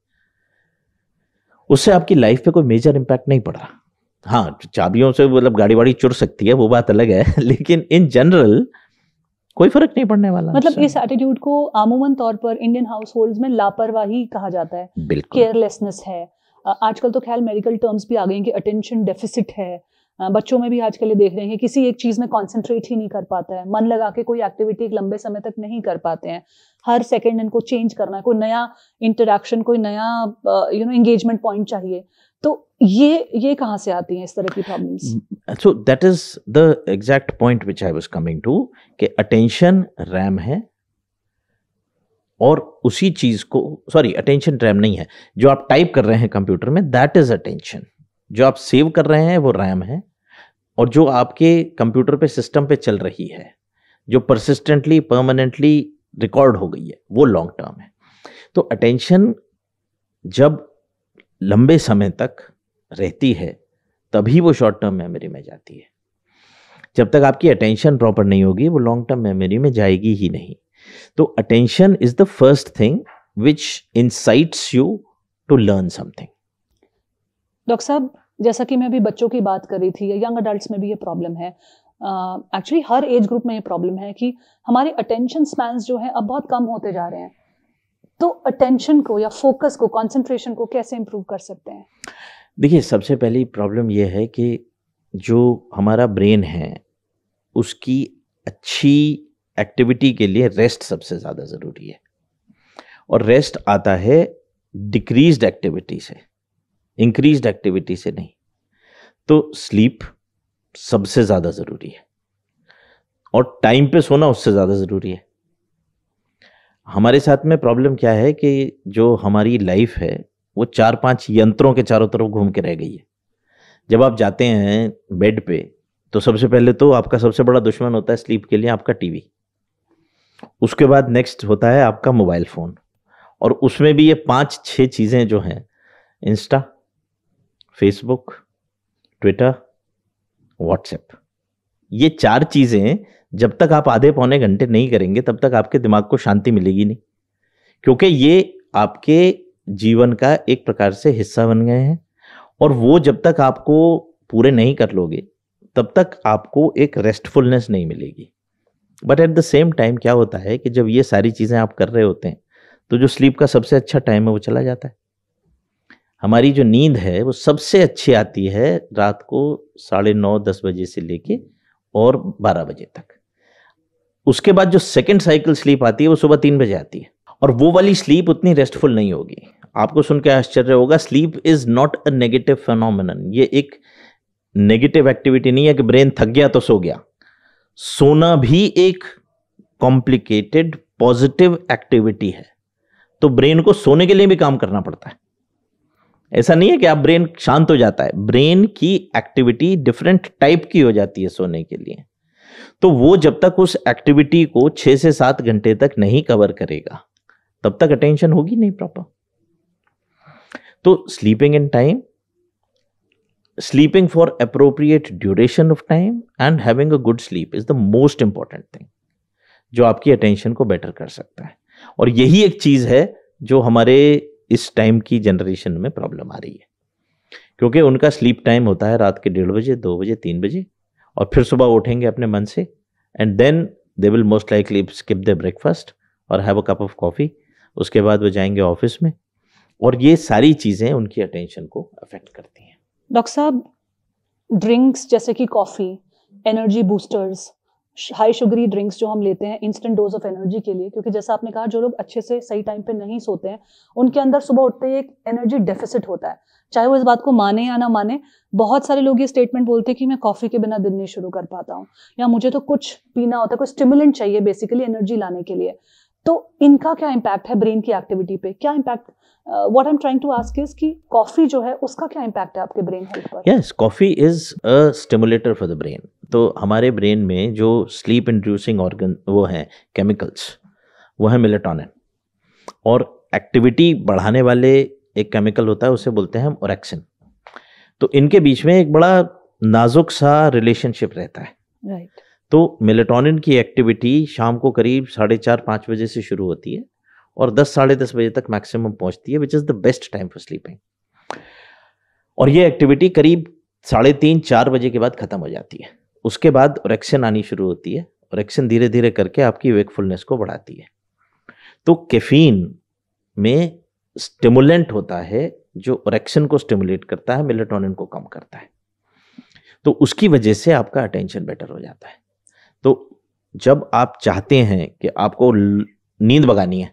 उससे आपकी लाइफ पे कोई मेजर इंपैक्ट नहीं पड़ रहा। हाँ, चाबियों से मतलब गाड़ी वाड़ी चुर सकती है, वो बात अलग है, लेकिन इन जनरल कोई फर्क नहीं पड़ने वाला। मतलब इस एटीट्यूड को आमूमन तौर पर इंडियन हाउसहोल्ड्स में लापरवाही कहा जाता है, केयरलेसनेस है। आजकल तो ख्याल मेडिकल टर्म्स भी आ गए हैं कि अटेंशन डेफिसिट है। बच्चों में भी आजकल ये देख रहे हैं कि किसी एक चीज में कॉन्सेंट्रेट ही नहीं कर पाता है, मन लगा के कोई एक्टिविटी एक लंबे समय तक नहीं कर पाते हैं, हर सेकंड इनको चेंज करना है, कोई नया इंटरेक्शन, कोई नया एंगेजमेंट पॉइंट चाहिए। तो ये कहाँ से आती हैं इस तरह की problems? So that is the exact point which I was coming to, कि अटेंशन रैम है, और उसी चीज को, सॉरी अटेंशन रैम नहीं है, जो आप टाइप कर रहे हैं कंप्यूटर में दैट इज अटेंशन, जो आप सेव कर रहे हैं वो रैम है, और जो आपके कंप्यूटर पे सिस्टम पे चल रही है, जो परसिस्टेंटली परमानेंटली रिकॉर्ड हो गई है, वो लॉन्ग टर्म है। तो अटेंशन जब लंबे समय तक रहती है तभी वो शॉर्ट टर्म मेमोरी में जाती है। जब तक आपकी अटेंशन प्रॉपर नहीं होगी वो लॉन्ग टर्म मेमोरी में जाएगी ही नहीं। तो attention is the first thing which insights you to learn something. Doctor साहब, जैसा कि मैं अभी बच्चों की बात कर रही थी, या यंग अडल्ट्स में भी ये प्रॉब्लम है, एक्चुअली हर एज ग्रुप में ये प्रॉब्लम है कि हमारे अटेंशन स्पैन्स जो है अब बहुत कम होते जा रहे हैं। तो अटेंशन को या फोकस को, कंसंट्रेशन को कैसे इंप्रूव कर सकते हैं? देखिए, सबसे पहली प्रॉब्लम यह है कि जो हमारा ब्रेन है उसकी अच्छी एक्टिविटी के लिए रेस्ट सबसे ज़्यादा ज़रूरी है, और रेस्ट आता है डिक्रीज्ड एक्टिविटी से, इंक्रीज्ड एक्टिविटी से नहीं। तो स्लीप सबसे ज़्यादा ज़रूरी है, और टाइम पे सोना उससे ज़्यादा ज़रूरी है। हमारे साथ में प्रॉब्लम क्या है कि जो हमारी लाइफ है वो 4-5 यंत्रों के चारों तरफ घूम के रह गई है। जब आप जाते हैं बेड पे तो सबसे पहले तो आपका सबसे बड़ा दुश्मन होता है स्लीप के लिए आपका टीवी। उसके बाद नेक्स्ट होता है आपका मोबाइल फ़ोन, और उसमें भी ये 5-6 चीज़ें जो हैं, इंस्टा, फेसबुक, ट्विटर, व्हाट्सएप, ये 4 चीज़ें जब तक आप आधे पौने घंटे नहीं करेंगे तब तक आपके दिमाग को शांति मिलेगी नहीं, क्योंकि ये आपके जीवन का एक प्रकार से हिस्सा बन गए हैं। और वो जब तक आपको पूरे नहीं कर लोगे तब तक आपको एक रेस्टफुलनेस नहीं मिलेगी। But at the same time क्या होता है कि जब ये सारी चीज़ें आप कर रहे होते हैं तो जो स्लीप का सबसे अच्छा टाइम है वो चला जाता है। हमारी जो नींद है वो सबसे अच्छी आती है रात को 9:30-10 बजे से लेके और 12 बजे तक। उसके बाद जो सेकंड साइकिल स्लीप आती है वो सुबह 3 बजे आती है, और वो वाली स्लीप उतनी रेस्टफुल नहीं होगी। आपको सुन के आश्चर्य होगा, sleep is not a negative phenomenon. ये एक नेगेटिव एक्टिविटी नहीं है कि ब्रेन थक गया तो सो गया। सोना भी एक कॉम्प्लिकेटेड पॉजिटिव एक्टिविटी है, तो ब्रेन को सोने के लिए भी काम करना पड़ता है। ऐसा नहीं है कि आप ब्रेन शांत हो जाता है, ब्रेन की एक्टिविटी डिफरेंट टाइप की हो जाती है सोने के लिए। तो वो जब तक उस एक्टिविटी को 6 से 7 घंटे तक नहीं कवर करेगा तब तक अटेंशन होगी नहीं प्रॉपर। तो sleeping in time, sleeping for appropriate duration of time and having a good sleep is the most important thing जो आपकी अटेंशन को बेटर कर सकता है। और यही एक चीज है जो हमारे इस टाइम की जनरेशन में प्रॉब्लम आ रही है, क्योंकि उनका स्लीप टाइम होता है रात के 1:30 बजे, 2 बजे, 3 बजे, और फिर सुबह उठेंगे अपने मन से, and then they will most likely skip the breakfast और have a cup of coffee. उसके बाद वो जाएंगे ऑफिस में, और ये सारी चीजें उनकी अटेंशन को अफेक्ट करती हैं। डॉक्टर साहब, ड्रिंक्स जैसे कि coffee, energy boosters, high sugary drinks जो हम लेते हैं इंस्टेंट डोज ऑफ एनर्जी के लिए, क्योंकि जैसा आपने कहा जो लोग अच्छे से सही टाइम पे नहीं सोते हैं उनके अंदर सुबह उठते ही एक एनर्जी डेफिसिट होता है, चाहे वो इस बात को माने या ना माने। बहुत सारे लोग ये स्टेटमेंट बोलते हैं कि मैं कॉफ़ी के बिना दिन नहीं शुरू कर पाता हूँ, या मुझे तो कुछ पीना होता है, कोई स्टिमुलेंट चाहिए बेसिकली एनर्जी लाने के लिए। तो इनका क्या इम्पैक्ट है ब्रेन की एक्टिविटी पे? क्या impact, what I am trying to ask is कि कॉफी जो है उसका क्या इम्पैक्ट है आपके ब्रेन हेल्थ पर? Yes, coffee is a stimulator for the brain. तो हमारे ब्रेन में जो स्लीप इंड्यूसिंग ऑर्गन वो हैं केमिकल्स, वो है मेलेटोनिन, और एक्टिविटी बढ़ाने वाले एक केमिकल होता है उसे बोलते हैं हम ओरेक्सिन। तो इनके बीच में एक बड़ा नाजुक सा रिलेशनशिप रहता है। राइट। तो मेलेटोनिन की एक्टिविटी शाम को करीब 4:30-5 बजे से शुरू होती है और 10-10:30 बजे तक मैक्सिमम पहुंचती है, which is the best time for sleeping. और ये एक्टिविटी करीब 3:30-4 बजे के बाद खत्म हो जाती है। उसके बाद ओरेक्सिन आनी शुरू होती है। ओरेक्सिन धीरे धीरे करके आपकी वेकफुलनेस को बढ़ाती है। तो कैफीन में स्टिमुलेंट होता है जो ओरेक्सिन को स्टिमुलेट करता है, मेलेटोनिन को कम करता है। तो उसकी वजह से आपका अटेंशन बेटर हो जाता है। तो जब आप चाहते हैं कि आपको नींद भगानी है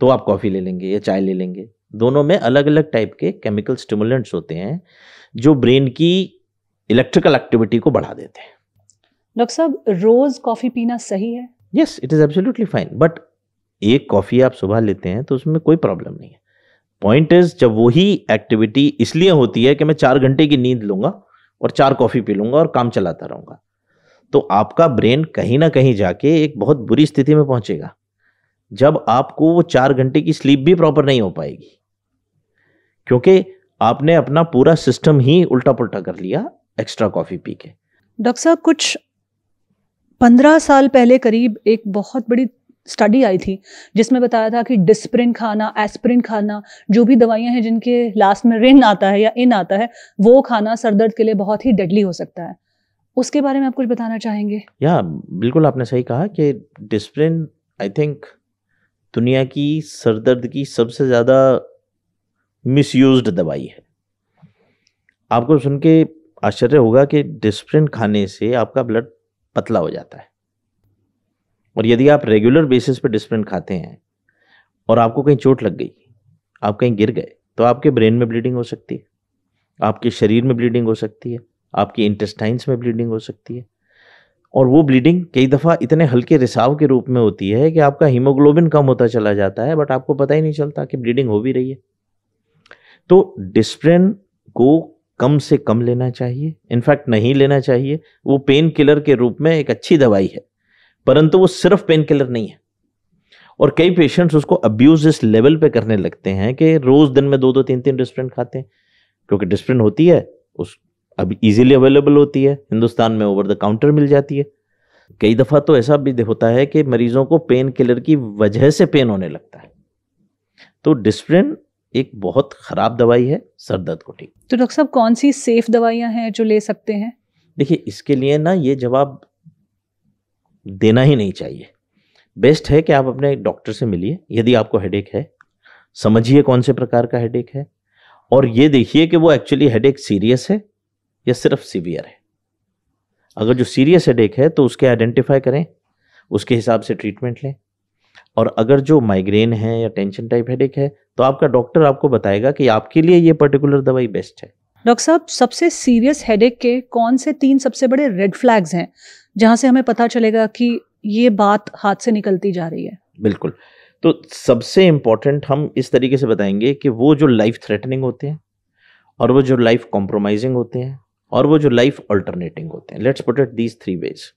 तो आप कॉफ़ी ले लेंगे या चाय ले लेंगे। दोनों में अलग अलग टाइप के केमिकल स्टिमुलेंट्स होते हैं जो ब्रेन की इलेक्ट्रिकल एक्टिविटी को बढ़ा देते हैं। डॉक्टर साहब, रोज कॉफ़ी पीना सही है? Yes, it is absolutely fine, but एक कॉफ़ी आप सुबह लेते हैं तो उसमें कोई प्रॉब्लम नहीं है। पॉइंट इज, जब वही एक्टिविटी इसलिए होती है कि मैं 4 घंटे की नींद लूंगा और 4 कॉफ़ी पी लूंगा और काम चलाता रहूंगा, तो आपका ब्रेन कहीं ना कहीं जाके एक बहुत बुरी स्थिति में पहुंचेगा जब आपको वो 4 घंटे की स्लीप भी प्रॉपर नहीं हो पाएगी, क्योंकि आपने अपना पूरा सिस्टम ही उल्टा पुल्टा कर लिया एक्स्ट्रा कॉफ़ी पी के। डॉक्टर साहब, कुछ 15 साल पहले करीब एक बहुत बड़ी स्टडी आई थी जिसमें बताया था कि डिस्प्रिन खाना, एस्प्रिन खाना, जो भी दवाइयां हैं जिनके लास्ट में रिन आता है या इन आता है, वो खाना सर दर्द के लिए बहुत ही डेडली हो सकता है। उसके बारे में आप कुछ बताना चाहेंगे? या बिल्कुल, आपने सही कहा कि डिस्प्रिन आई थिंक दुनिया की सरदर्द की सबसे ज़्यादा मिसयूज्ड दवाई है। आपको सुन के आश्चर्य होगा कि डिस्प्रिन खाने से आपका ब्लड पतला हो जाता है, और यदि आप रेगुलर बेसिस पे डिस्प्रिन खाते हैं और आपको कहीं चोट लग गई, आप कहीं गिर गए, तो आपके ब्रेन में ब्लीडिंग हो सकती है, आपके शरीर में ब्लीडिंग हो सकती है, आपके इंटेस्टाइन्स में ब्लीडिंग हो सकती है। और वो ब्लीडिंग कई दफ़ा इतने हल्के रिसाव के रूप में होती है कि आपका हीमोग्लोबिन कम होता चला जाता है, बट आपको पता ही नहीं चलता कि ब्लीडिंग हो भी रही है। तो डिस्प्रिन को कम से कम लेना चाहिए, इनफैक्ट नहीं लेना चाहिए। वो पेन किलर के रूप में एक अच्छी दवाई है, परंतु वो सिर्फ पेन किलर नहीं है। और कई पेशेंट्स उसको अब्यूज इस लेवल पे करने लगते हैं कि रोज दिन में 2-2 3-3 डिस्प्रिन खाते हैं, क्योंकि डिस्प्रिन होती है उस अब इजीली अवेलेबल होती है, हिंदुस्तान में ओवर द काउंटर मिल जाती है। कई दफा तो ऐसा भी होता है कि मरीजों को पेन किलर की वजह से पेन होने लगता है। तो डिस्प्रिन एक बहुत खराब दवाई है सर दर्द को ठीक। तो डॉक्टर साहब कौन सी सेफ दवाइयां हैं जो ले सकते हैं? देखिए, इसके लिए ना ये जवाब देना ही नहीं चाहिए। बेस्ट है कि आप अपने डॉक्टर से मिलिए। यदि आपको हेडेक है, समझिए कौन से प्रकार का हेडेक है, और ये देखिए कि वो एक्चुअली हेडेक सीरियस है या सिर्फ सीवियर है। अगर जो सीरियस हेडेक है तो उसके आइडेंटिफाई करें, उसके हिसाब से ट्रीटमेंट लें। और अगर जो माइग्रेन है या टेंशन टाइप हेडेक है तो आपका डॉक्टर आपको बताएगा कि आपके लिए ये पर्टिकुलर दवाई बेस्ट है। डॉक्टर साहब, सबसे सीरियस हेडेक के कौन से 3 सबसे बड़े रेड फ्लैग्स हैं जहां से हमें पता चलेगा कि ये बात हाथ से निकलती जा रही है? बिल्कुल, तो सबसे इंपॉर्टेंट हम इस तरीके से बताएंगे कि वो जो लाइफ थ्रेटनिंग होते हैं, और वो जो लाइफ कॉम्प्रोमाइजिंग होते हैं, और वो जो लाइफ अल्टरनेटिंग होते हैं। Let's put it these 3 ways.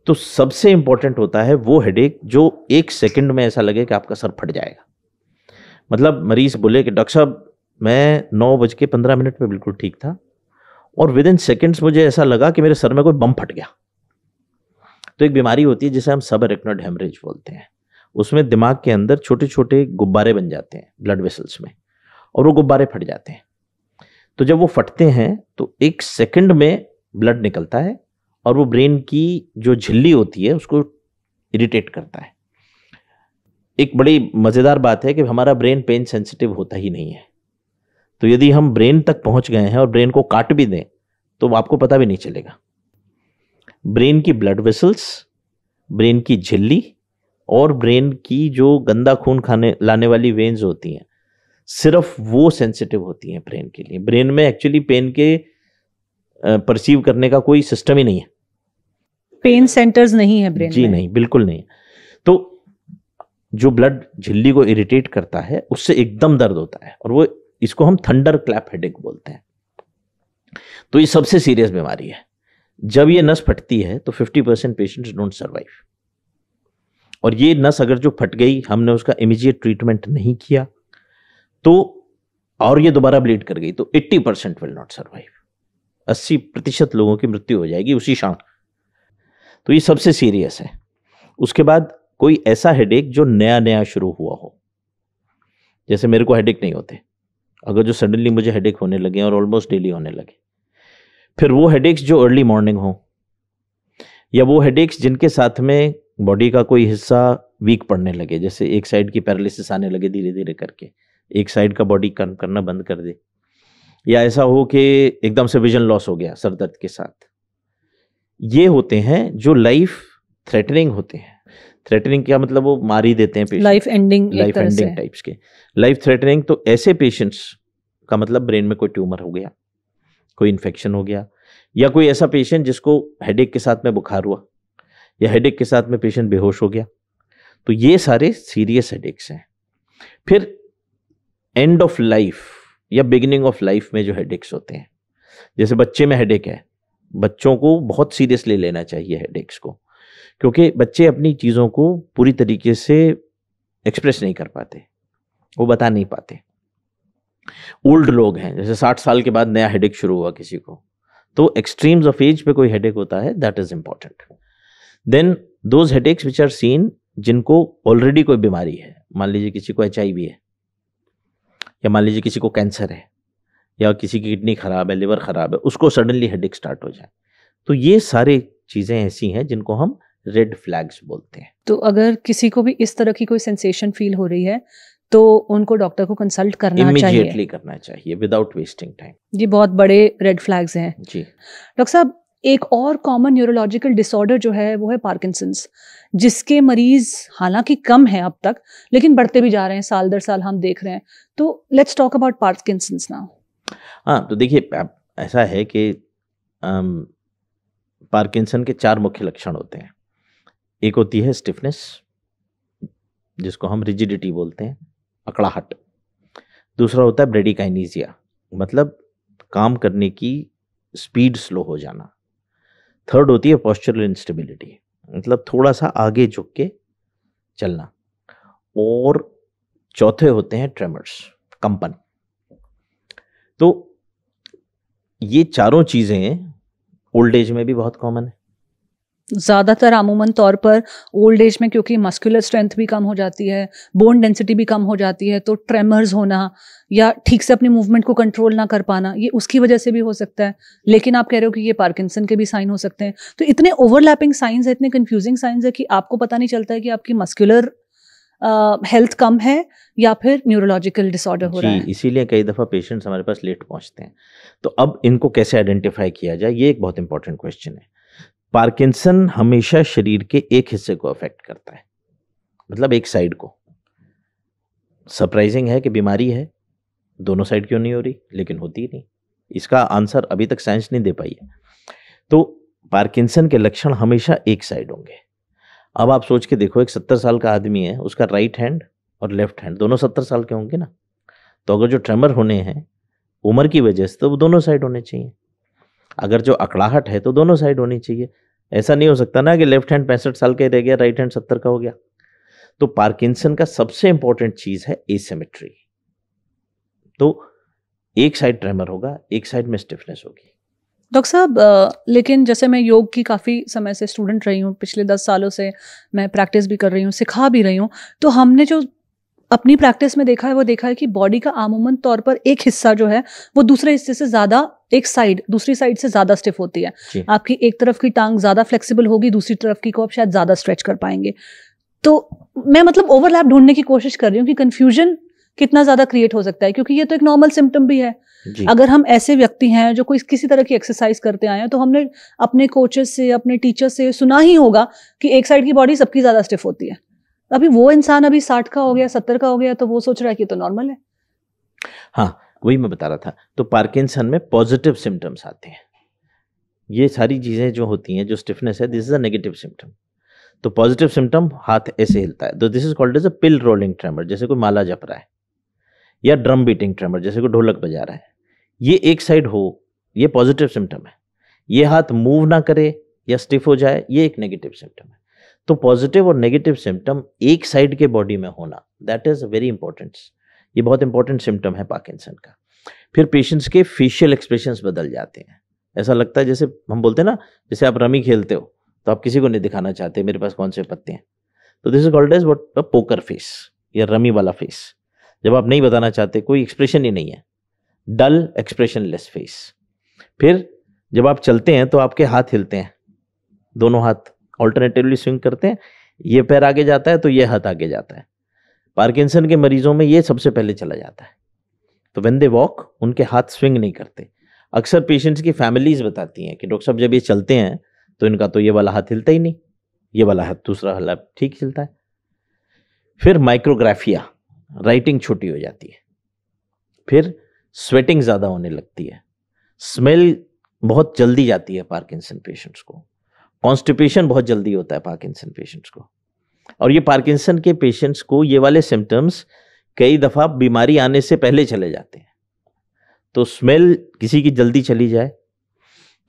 तो सबसे इंपॉर्टेंट होता है वो हेडेक जो 1 सेकंड में ऐसा लगे कि आपका सर फट जाएगा। मतलब मरीज बोले कि डॉक्टर साहब मैं 9:15 में बिल्कुल ठीक था, और विद इन सेकेंड्स मुझे ऐसा लगा कि मेरे सर में कोई बम फट गया। तो एक बीमारी होती है जिसे हम सब एरेक्नोइड हेमरेज बोलते हैं। उसमें दिमाग के अंदर छोटे छोटे गुब्बारे बन जाते हैं ब्लड वेसल्स में, और वो गुब्बारे फट जाते हैं। तो जब वो फटते हैं तो 1 सेकंड में ब्लड निकलता है, और वो ब्रेन की जो झिल्ली होती है उसको इरिटेट करता है। एक बड़ी मजेदार बात है कि हमारा ब्रेन पेन सेंसिटिव होता ही नहीं है। तो यदि हम ब्रेन तक पहुंच गए हैं और ब्रेन को काट भी दें तो आपको पता भी नहीं चलेगा। ब्रेन की ब्लड वेसल्स, ब्रेन की झिल्ली, और ब्रेन की जो गंदा खून लाने वाली वेन्स होती हैं, सिर्फ वो सेंसिटिव होती हैं ब्रेन के लिए। ब्रेन में एक्चुअली पेन के परसीव करने का कोई सिस्टम ही नहीं है। पेन सेंटर्स नहीं है ब्रेन में? जी नहीं, बिल्कुल नहीं। तो जो ब्लड झिल्ली को इरिटेट करता है उससे एकदम दर्द होता है, और वो इसको हम थंडर क्लैप हेडेक बोलते हैं। तो ये सबसे सीरियस बीमारी है। जब ये नस फटती है तो 50% पेशेंट्स डोंट सर्वाइव। और ये नस अगर जो फट गई, हमने उसका इमीडिएट ट्रीटमेंट नहीं किया तो, और ये दोबारा ब्लीड कर गई, तो 80% विल नॉट सर्वाइव। 80% लोगों की मृत्यु हो जाएगी उसी क्षण। तो ये सबसे सीरियस है। उसके बाद कोई ऐसा हेडेक जो नया नया शुरू हुआ हो, जैसे मेरे को हेडेक नहीं होते, अगर जो सडनली मुझे हेडेक होने लगे और ऑलमोस्ट डेली होने लगे। फिर वो हेडेक्स जो अर्ली मॉर्निंग हो, या वो हेडेक्स जिनके साथ में बॉडी का कोई हिस्सा वीक पड़ने लगे, जैसे एक साइड की पैरालिसिस आने लगे धीरे धीरे करके, एक साइड का बॉडी काम करना बंद कर दे, या ऐसा हो कि एकदम से विजन लॉस हो गया सर दर्द के साथ। ये होते हैं जो लाइफ थ्रेटनिंग होते हैं। थ्रेटनिंग क्या मतलब? वो मार ही देते हैं पेशेंट, लाइफ एंडिंग टाइप्स के। लाइफ थ्रेटनिंग तो ऐसे पेशेंट्स का मतलब ब्रेन में कोई ट्यूमर हो गया, कोई इन्फेक्शन हो गया, या कोई ऐसा पेशेंट जिसको हेडेक के साथ में बुखार हुआ, या हेडेक के साथ में पेशेंट बेहोश हो गया। तो ये सारे सीरियस हेडेक्स हैं। फिर एंड ऑफ लाइफ या बिगिनिंग ऑफ लाइफ में जो हेडेक्स होते हैं, जैसे बच्चे में हेडेक है, बच्चों को बहुत सीरियसली लेना चाहिए हेडेक्स को, क्योंकि बच्चे अपनी चीज़ों को पूरी तरीके से एक्सप्रेस नहीं कर पाते, वो बता नहीं पाते। ओल्ड लोग हैं, जैसे 60 साल के बाद नया हेडेक शुरू हुआ किसी को, तो एक्सट्रीम्स ऑफ एज पे कोई हेडेक होता है, that is important. Then those headaches which are seen, जिनको ऑलरेडी कोई बीमारी है, मान लीजिए किसी को HIV है, या मान लीजिए किसी को कैंसर है, या किसी की किडनी खराब है, लिवर खराब है, उसको सडनली हेडेक स्टार्ट हो जाए, तो ये सारी चीजें ऐसी हैं जिनको हम रेड फ्लैग्स बोलते हैं। तो अगर किसी को भी इस तरह की कोई सेंसेशन फील हो रही है तो उनको डॉक्टर को कंसल्ट करना चाहिए, इमीडिएटली करना चाहिए, विदाउट वेस्टिंग टाइम। ये बहुत बड़े रेड फ्लैग्स हैं जी। डॉक्टर साहब, एक और कॉमन न्यूरोलॉजिकल डिसऑर्डर जो है वो है पार्किंसंस, जिसके मरीज हालांकि कम है अब तक, लेकिन बढ़ते भी जा रहे हैं, साल दर साल हम देख रहे हैं। तो let's talk about Parkinson's now. हाँ, तो देखिए ऐसा है कि पार्किंसन के 4 मुख्य लक्षण होते हैं। एक होती है स्टिफनेस, जिसको हम रिजिडिटी बोलते हैं, अकड़ाहट। दूसरा होता है ब्रेडिकाइनेसिया, मतलब काम करने की स्पीड स्लो हो जाना। थर्ड होती है पोस्चरल इंस्टेबिलिटी, मतलब थोड़ा सा आगे झुक के चलना। और चौथे होते हैं ट्रेमर्स, कंपन। तो ये चारों चीजें ओल्ड एज में भी बहुत कॉमन है। ज़्यादातर अमूमन तौर पर ओल्ड एज में, क्योंकि मस्कुलर स्ट्रेंथ भी कम हो जाती है, बोन डेंसिटी भी कम हो जाती है, तो ट्रेमर्स होना या ठीक से अपनी मूवमेंट को कंट्रोल ना कर पाना, ये उसकी वजह से भी हो सकता है। लेकिन आप कह रहे हो कि ये पार्किंसन के भी साइन हो सकते हैं। तो इतने ओवरलैपिंग साइंस है, इतने कंफ्यूजिंग साइंस है कि आपको पता नहीं चलता है कि आपकी मस्कुलर हेल्थ कम है या फिर न्यूरोलॉजिकल डिसऑर्डर हो रहा है। इसीलिए कई दफ़ा पेशेंट्स हमारे पास लेट पहुंचते हैं। तो अब इनको कैसे आइडेंटिफाई किया जाए, ये एक बहुत इंपॉर्टेंट क्वेश्चन है। पार्किंसन हमेशा शरीर के एक हिस्से को अफेक्ट करता है, मतलब एक साइड को। सरप्राइजिंग है कि बीमारी है, दोनों साइड क्यों नहीं हो रही, लेकिन होती ही नहीं। इसका आंसर अभी तक साइंस नहीं दे पाई है। तो पार्किंसन के लक्षण हमेशा एक साइड होंगे। अब आप सोच के देखो, एक 70 साल का आदमी है, उसका राइट हैंड और लेफ्ट हैंड दोनों 70 साल के होंगे ना। तो अगर जो ट्रेमर होने हैं उम्र की वजह से, तो वो दोनों साइड होने चाहिए। अगर जो अकड़ाहट है तो दोनों साइड होनी चाहिए। ऐसा नहीं हो सकता ना कि लेफ्ट हैंड 65 साल का ही रह गया, राइट हैंड 70 का हो गया। तो पार्किंसन का सबसे इंपॉर्टेंट चीज है एसिमेट्री। तो एक साइड ट्रेमर होगा, एक साइड में स्टिफनेस होगी। डॉक्टर साहब, लेकिन जैसे मैं योग की काफ़ी समय से स्टूडेंट रही हूँ, पिछले 10 सालों से मैं प्रैक्टिस भी कर रही हूँ, सिखा भी रही हूँ, तो हमने जो अपनी प्रैक्टिस में देखा है वो देखा है कि बॉडी का आमूमन तौर पर एक हिस्सा जो है वो दूसरे हिस्से से ज़्यादा, एक साइड दूसरी साइड से ज़्यादा स्टिफ होती है। आपकी एक तरफ की टांग ज़्यादा फ्लेक्सिबल होगी, दूसरी तरफ की को आप शायद ज़्यादा स्ट्रेच कर पाएंगे। तो मैं मतलब ओवरलैप ढूंढने की कोशिश कर रही हूँ कि कन्फ्यूजन कितना ज़्यादा क्रिएट हो सकता है, क्योंकि ये तो एक नॉर्मल सिम्टम भी है। अगर हम ऐसे व्यक्ति हैं जो कोई किसी तरह की एक्सरसाइज करते आए हैं, तो हमने अपने कोचेस से, अपने टीचर से सुना ही होगा कि एक साइड की बॉडी सबकी ज़्यादा स्टिफ होती है। अभी वो इंसान अभी 60 का हो गया, 70 का हो गया, तो वो सोच रहा है कि तो नॉर्मल है। हाँ, वही मैं बता रहा था। तो पार्किंसन में पॉजिटिव सिम्टम्स आते हैं। ये सारी चीज़ें जो होती हैं, जो स्टिफनेस है, this is a negative symptom. तो पॉजिटिव सिम्टम, हाथ ऐसे हिलता है, तो this is called as a pill rolling tremor, जैसे कोई माला जप रहा है, या ड्रम बीटिंग ट्रेमर, जैसे कोई ढोलक बजा रहा है। ये एक साइड हो, ये पॉजिटिव सिम्टम है। ये हाथ मूव ना करे या स्टिफ हो जाए, ये एक नेगेटिव सिम्टम है। तो पॉजिटिव और नेगेटिव सिम्टम एक साइड के बॉडी में होना, दैट इज वेरी इंपॉर्टेंट। ये बहुत इंपॉर्टेंट सिम्टम है पार्किंसन का। फिर पेशेंट्स के फेशियल एक्सप्रेशंस बदल जाते हैं। ऐसा लगता है जैसे हम बोलते हैं ना, जैसे आप रमी खेलते हो तो आप किसी को नहीं दिखाना चाहते मेरे पास कौन से पत्ते हैं। तो this is called as what a poker face, या रमी वाला फेस। जब आप नहीं बताना चाहते, कोई एक्सप्रेशन ही नहीं है, डल एक्सप्रेशनलेस फेस। फिर जब आप चलते हैं तो आपके हाथ हिलते हैं, दोनों हाथ ऑल्टरनेटिवली स्विंग करते हैं। ये पैर आगे जाता है तो ये हाथ आगे जाता है। पार्किंसन के मरीजों में ये सबसे पहले चला जाता है। तो व्हेन दे वॉक, उनके हाथ स्विंग नहीं करते। अक्सर पेशेंट्स की फैमिलीज बताती हैं कि डॉक्टर साहब जब ये चलते हैं तो इनका तो ये वाला हाथ हिलता ही नहीं, ये वाला हाथ दूसरा वाला ठीक हिलता है। फिर माइक्रोग्राफिया, राइटिंग छोटी हो जाती है। फिर स्वेटिंग ज़्यादा होने लगती है। स्मेल बहुत जल्दी जाती है पार्किंसन पेशेंट्स को। कॉन्स्टिपेशन बहुत जल्दी होता है पार्किंसन पेशेंट्स को। और ये पार्किंसन के पेशेंट्स को ये वाले सिम्टम्स कई दफ़ा बीमारी आने से पहले चले जाते हैं। तो स्मेल किसी की जल्दी चली जाए,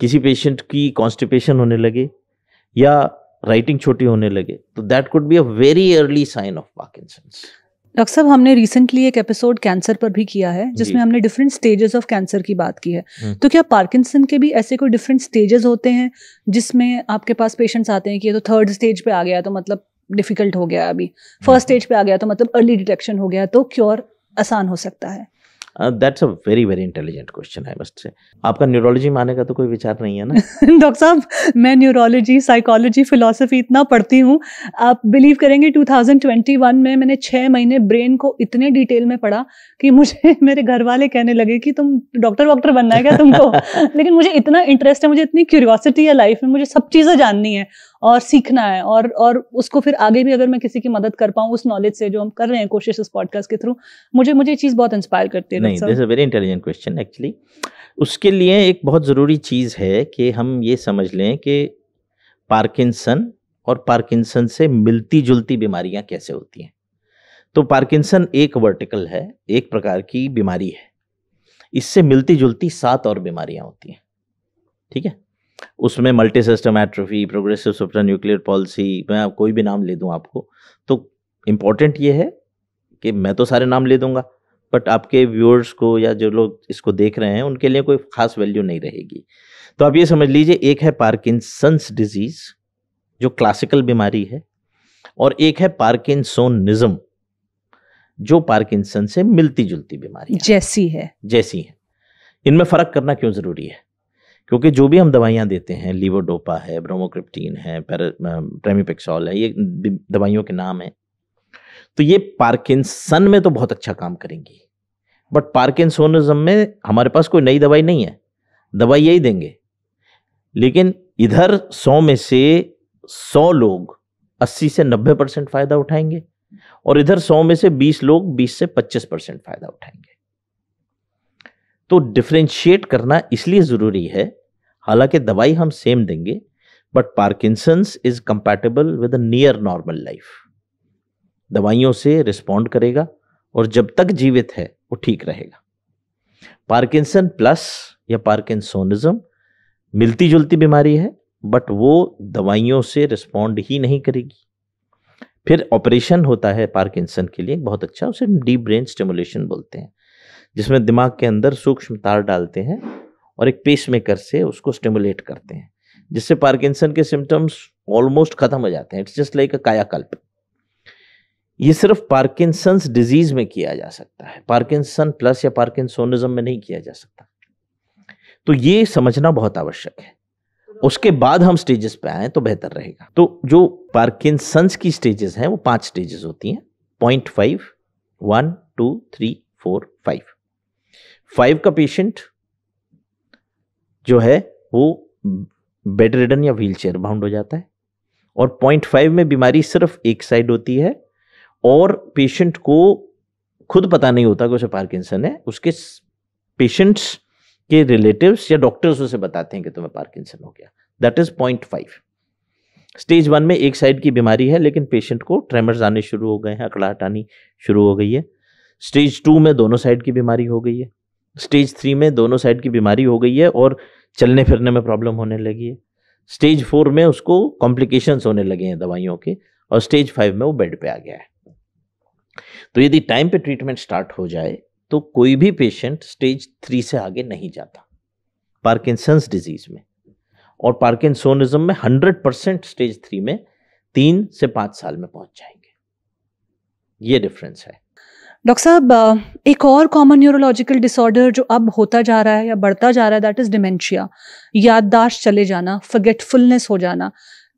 किसी पेशेंट की कॉन्स्टिपेशन होने लगे, या राइटिंग छोटी होने लगे, तो that could be a very early sign of Parkinson's. Doctor साहब, हमने रिसेंटली एक एपिसोड कैंसर पर भी किया है, जिसमें हमने डिफरेंट स्टेजेस ऑफ कैंसर की बात की है। तो क्या पार्किंसन के भी ऐसे कोई डिफरेंट स्टेजेस होते हैं जिसमें आपके पास पेशेंट्स आते हैं कि ये तो 3rd स्टेज पे आ गया तो मतलब डिफिकल्ट हो गया, अभी 1st स्टेज पे आ गया तो मतलब अर्ली डिटेक्शन हो गया, तो क्योर आसान हो सकता है? That's a very very intelligent question, I must say. आपका न्यूरोलॉजी में आने का तो कोई विचार नहीं है ना? डॉक्टर साहब, मैं न्यूरोलॉजी, साइकोलॉजी, फिलॉसफी इतना पढ़ती हूँ, आप बिलीव करेंगे 2021 में मैंने 6 महीने ब्रेन को इतने डिटेल में पढ़ा कि मुझे मेरे घर वाले कहने लगे कि तुम डॉक्टर बनना है क्या तुमको? लेकिन मुझे इतना इंटरेस्ट है, मुझे इतनी क्यूरियोसिटी है लाइफ में, मुझे सब चीज़ें जाननी है और सीखना है, और उसको फिर आगे भी अगर मैं किसी की मदद कर पाऊँ उस नॉलेज से, जो हम कर रहे हैं कोशिश इस पॉडकास्ट के थ्रू, मुझे ये चीज़ बहुत इंस्पायर करती है। नहीं, this is a very intelligent question actually. उसके लिए एक बहुत ज़रूरी चीज़ है कि हम ये समझ लें कि पार्किंसन और पार्किंसन से मिलती जुलती बीमारियां कैसे होती हैं। तो पार्किंसन एक वर्टिकल है, एक प्रकार की बीमारी है। इससे मिलती जुलती 7 और बीमारियां होती हैं, ठीक है। उसमें multi system atrophy, progressive supranuclear palsy, मैं कोई भी नाम ले दूं आपको, तो इम्पोर्टेंट ये है कि मैं तो सारे नाम ले दूंगा, बट आपके व्यूअर्स को या जो लोग इसको देख रहे हैं उनके लिए कोई खास वैल्यू नहीं रहेगी। तो आप ये समझ लीजिए, एक है पार्किंसंस डिजीज जो क्लासिकल बीमारी है, और एक है पार्किंसोनिज्म जो पार्किंसन से मिलती जुलती बीमारी जैसी है। इनमें फर्क करना क्यों जरूरी है? क्योंकि जो भी हम दवाइयां देते हैं, लीवोडोपा है, ब्रोमोक्रिप्टीन है, प्रेमिपेक्सोल है, ये दवाइयों के नाम हैं, तो ये पार्किंसन में तो बहुत अच्छा काम करेंगी, बट पार्किंसोनिज्म में हमारे पास कोई नई दवाई नहीं है, दवाई यही देंगे, लेकिन इधर 100 में से 100 लोग 80 से 90% फायदा उठाएंगे, और इधर 100 में से 20 लोग 20 से 25% फायदा उठाएंगे। तो डिफरेंशिएट करना इसलिए जरूरी है, हालांकि दवाई हम सेम देंगे, but Parkinson's is compatible with a near normal life, दवाइयों से रिस्पॉन्ड करेगा और जब तक जीवित है वो ठीक रहेगा। पार्किंसन प्लस या पार्किंसोनिज्म मिलती जुलती बीमारी है, बट वो दवाइयों से रिस्पॉन्ड ही नहीं करेगी। फिर ऑपरेशन होता है पार्किंसन के लिए बहुत अच्छा, उसे डीप ब्रेन स्टिमुलेशन बोलते हैं, जिसमें दिमाग के अंदर सूक्ष्म तार डालते हैं और एक पेसमेकर से उसको स्टिमुलेट करते हैं, जिससे पार्किंसन के सिम्टम्स ऑलमोस्ट खत्म हो जाते हैं। इट्स जस्ट लाइक अ कायाकल्प। ये सिर्फ पार्किंसंस डिजीज में किया जा सकता है, पार्किंसन प्लस या पार्किंसोनिज्म में नहीं किया जा सकता। तो ये समझना बहुत आवश्यक है, उसके बाद हम स्टेजेस पे आए तो बेहतर रहेगा। तो जो पार्किंसंस की स्टेजेस हैं वो 5 स्टेजेस होती हैं, 0.5, 1, 2, 3, 4, 5। 5 का पेशेंट जो है वो बेड रिडन या व्हीलचेयर बाउंड हो जाता है, और 0.5 में बीमारी सिर्फ एक साइड होती है और पेशेंट को खुद पता नहीं होता कि उसे पार्किंसन है, उसके पेशेंट्स के रिलेटिव्स या डॉक्टर्स उसे बताते हैं कि तुम्हें पार्किंसन हो गया। That is 0.5। स्टेज 1 में एक साइड की बीमारी है, लेकिन पेशेंट को ट्रेमर्स आने शुरू हो गए हैं, अकड़ाहट आनी शुरू हो गई है। स्टेज 2 में दोनों साइड की बीमारी हो गई है। स्टेज 3 में दोनों साइड की बीमारी हो गई है और चलने फिरने में प्रॉब्लम होने लगी है। स्टेज 4 में उसको कॉम्प्लिकेशंस होने लगे हैं दवाइयों के, और स्टेज 5 में वो बेड पे आ गया है। तो यदि टाइम पे ट्रीटमेंट स्टार्ट हो जाए तो कोई भी पेशेंट स्टेज 3 से आगे नहीं जाता पार्किंसंस डिजीज में, और पार्किंसोनिज्म में 100% स्टेज 3 में 3 से 5 साल में पहुंच जाएंगे। ये डिफरेंस है। डॉक्टर साहब, एक और कॉमन न्यूरोलॉजिकल डिसऑर्डर जो अब होता जा रहा है या बढ़ता जा रहा है, दैट इज डिमेंशिया, याददाश्त चले जाना, फॉरगेटफुलनेस हो जाना।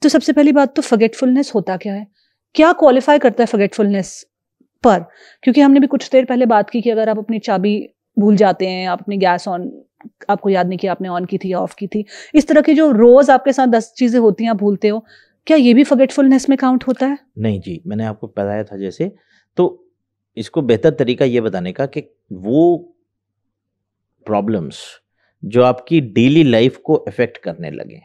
तो सबसे पहली बात तो फॉरगेटफुलनेस होता क्या है, क्या क्वालिफाई करता है फॉरगेटफुलनेस पर? क्योंकि हमने भी कुछ देर पहले बात की कि अगर आप अपनी चाबी भूल जाते हैं, आप अपनी गैस ऑन, आपको याद नहीं किया आपने ऑन की थी या ऑफ की थी, इस तरह की जो रोज आपके साथ 10 चीजें होती हैं आप भूलते हो, क्या ये भी फॉरगेटफुलनेस में काउंट होता है? नहीं जी, मैंने आपको बताया था जैसे, तो इसको बेहतर तरीका ये बताने का कि वो प्रॉब्लम्स जो आपकी डेली लाइफ को अफेक्ट करने लगे,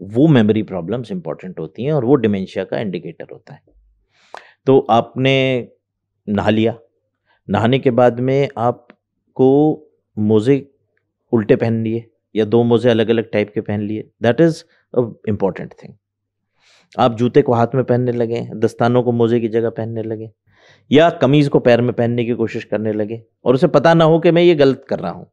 वो मेमोरी प्रॉब्लम्स इंपॉर्टेंट होती हैं, और वो डिमेंशिया का इंडिकेटर होता है। तो आपने नहा लिया, नहाने के बाद में आपको मोजे उल्टे पहन लिए या 2 मोजे अलग अलग टाइप के पहन लिए, that is a important thing. आप जूते को हाथ में पहनने लगे, दस्तानों को मोजे की जगह पहनने लगे, या कमीज को पैर में पहनने की कोशिश करने लगे, और उसे पता ना हो कि मैं ये गलत कर रहा हूं।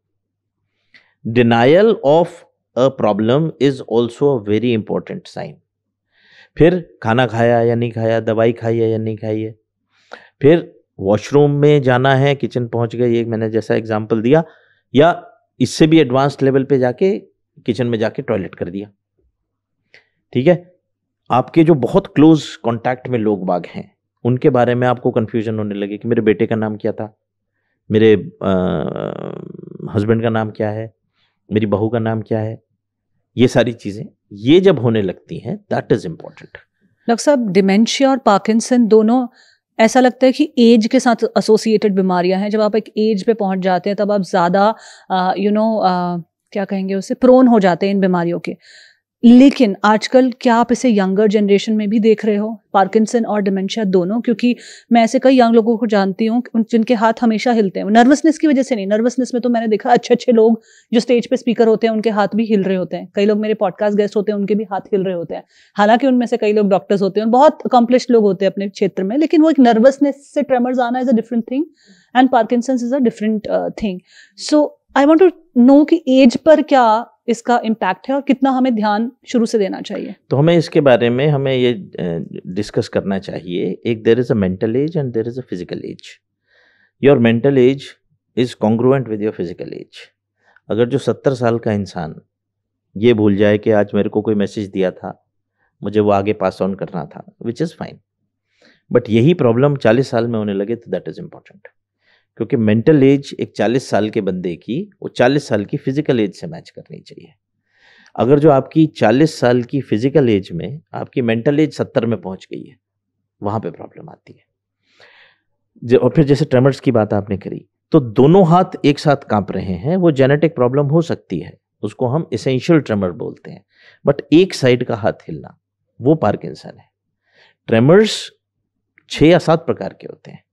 Denial of a problem is also a very important sign. फिर खाना खाया या नहीं खाया, दवाई खाई है या नहीं खाई है, फिर वॉशरूम में जाना है, किचन पहुंच गए, ये मैंने जैसा एग्जांपल दिया, या इससे भी एडवांस्ड लेवल पे जाके किचन में जाके टॉयलेट कर दिया, ठीक है। आपके जो बहुत क्लोज कांटेक्ट में लोग बाग हैं, उनके बारे में आपको कंफ्यूजन होने लगे कि मेरे बेटे का नाम क्या था, मेरे हस्बैंड का नाम क्या है, मेरी बहू का नाम क्या है, ये सारी चीजें ये जब होने लगती हैं, दैट इज इंपॉर्टेंट। डॉक्टर साहब, डिमेंशिया और पार्किंसन दोनों ऐसा लगता है कि एज के साथ एसोसिएटेड बीमारियां हैं। जब आप एक एज पे पहुंच जाते हैं तब आप ज़्यादा क्या कहेंगे उसे, प्रोन हो जाते हैं इन बीमारियों के। लेकिन आजकल क्या आप इसे यंगर जनरेशन में भी देख रहे हो, पार्किंसन और डिमेंशिया दोनों? क्योंकि मैं ऐसे कई यंग लोगों को जानती हूँ जिनके हाथ हमेशा हिलते हैं, नर्वसनेस की वजह से नहीं। नर्वसनेस में तो मैंने देखा अच्छे अच्छे लोग जो स्टेज पे स्पीकर होते हैं उनके हाथ भी हिल रहे होते हैं, कई लोग मेरे पॉडकास्ट गेस्ट होते हैं उनके भी हाथ हिल रहे होते हैं, हालांकि उनमें से कई लोग डॉक्टर्स होते हैं और बहुत अकम्पलिश्ड लोग होते हैं अपने क्षेत्र में, लेकिन वो एक नर्वसनेस से ट्रेमर्स आना is a different thing and Parkinson's is a different thing. So I want to know कि एज पर क्या इसका इम्पैक्ट है और कितना हमें ध्यान शुरू से देना चाहिए। तो हमें इसके बारे में हमें ये डिस्कस करना चाहिए। एक, there is a mental age and there is a physical age. Your mental age is congruent with your physical age. अगर जो 70 साल का इंसान ये भूल जाए कि आज मेरे को कोई मैसेज दिया था, मुझे वो आगे पास ऑन करना था, विच इज़ फाइन, बट यही प्रॉब्लम 40 साल में होने लगे तो दैट इज़ इम्पॉर्टेंट, क्योंकि मेंटल एज एक 40 साल के बंदे की वो 40 साल की फिजिकल एज से मैच करनी चाहिए। अगर जो आपकी 40 साल की फिजिकल एज में आपकी मेंटल एज 70 में पहुंच गई है, वहां पे प्रॉब्लम आती है। और फिर जैसे ट्रेमर्स की बात आपने करी, तो दोनों हाथ एक साथ कांप रहे हैं, वो जेनेटिक प्रॉब्लम हो सकती है, उसको हम एसेंशियल ट्रेमर बोलते हैं। बट एक साइड का हाथ हिलना वो पार्किंसन है। ट्रेमर्स 6 या 7 प्रकार के होते हैं,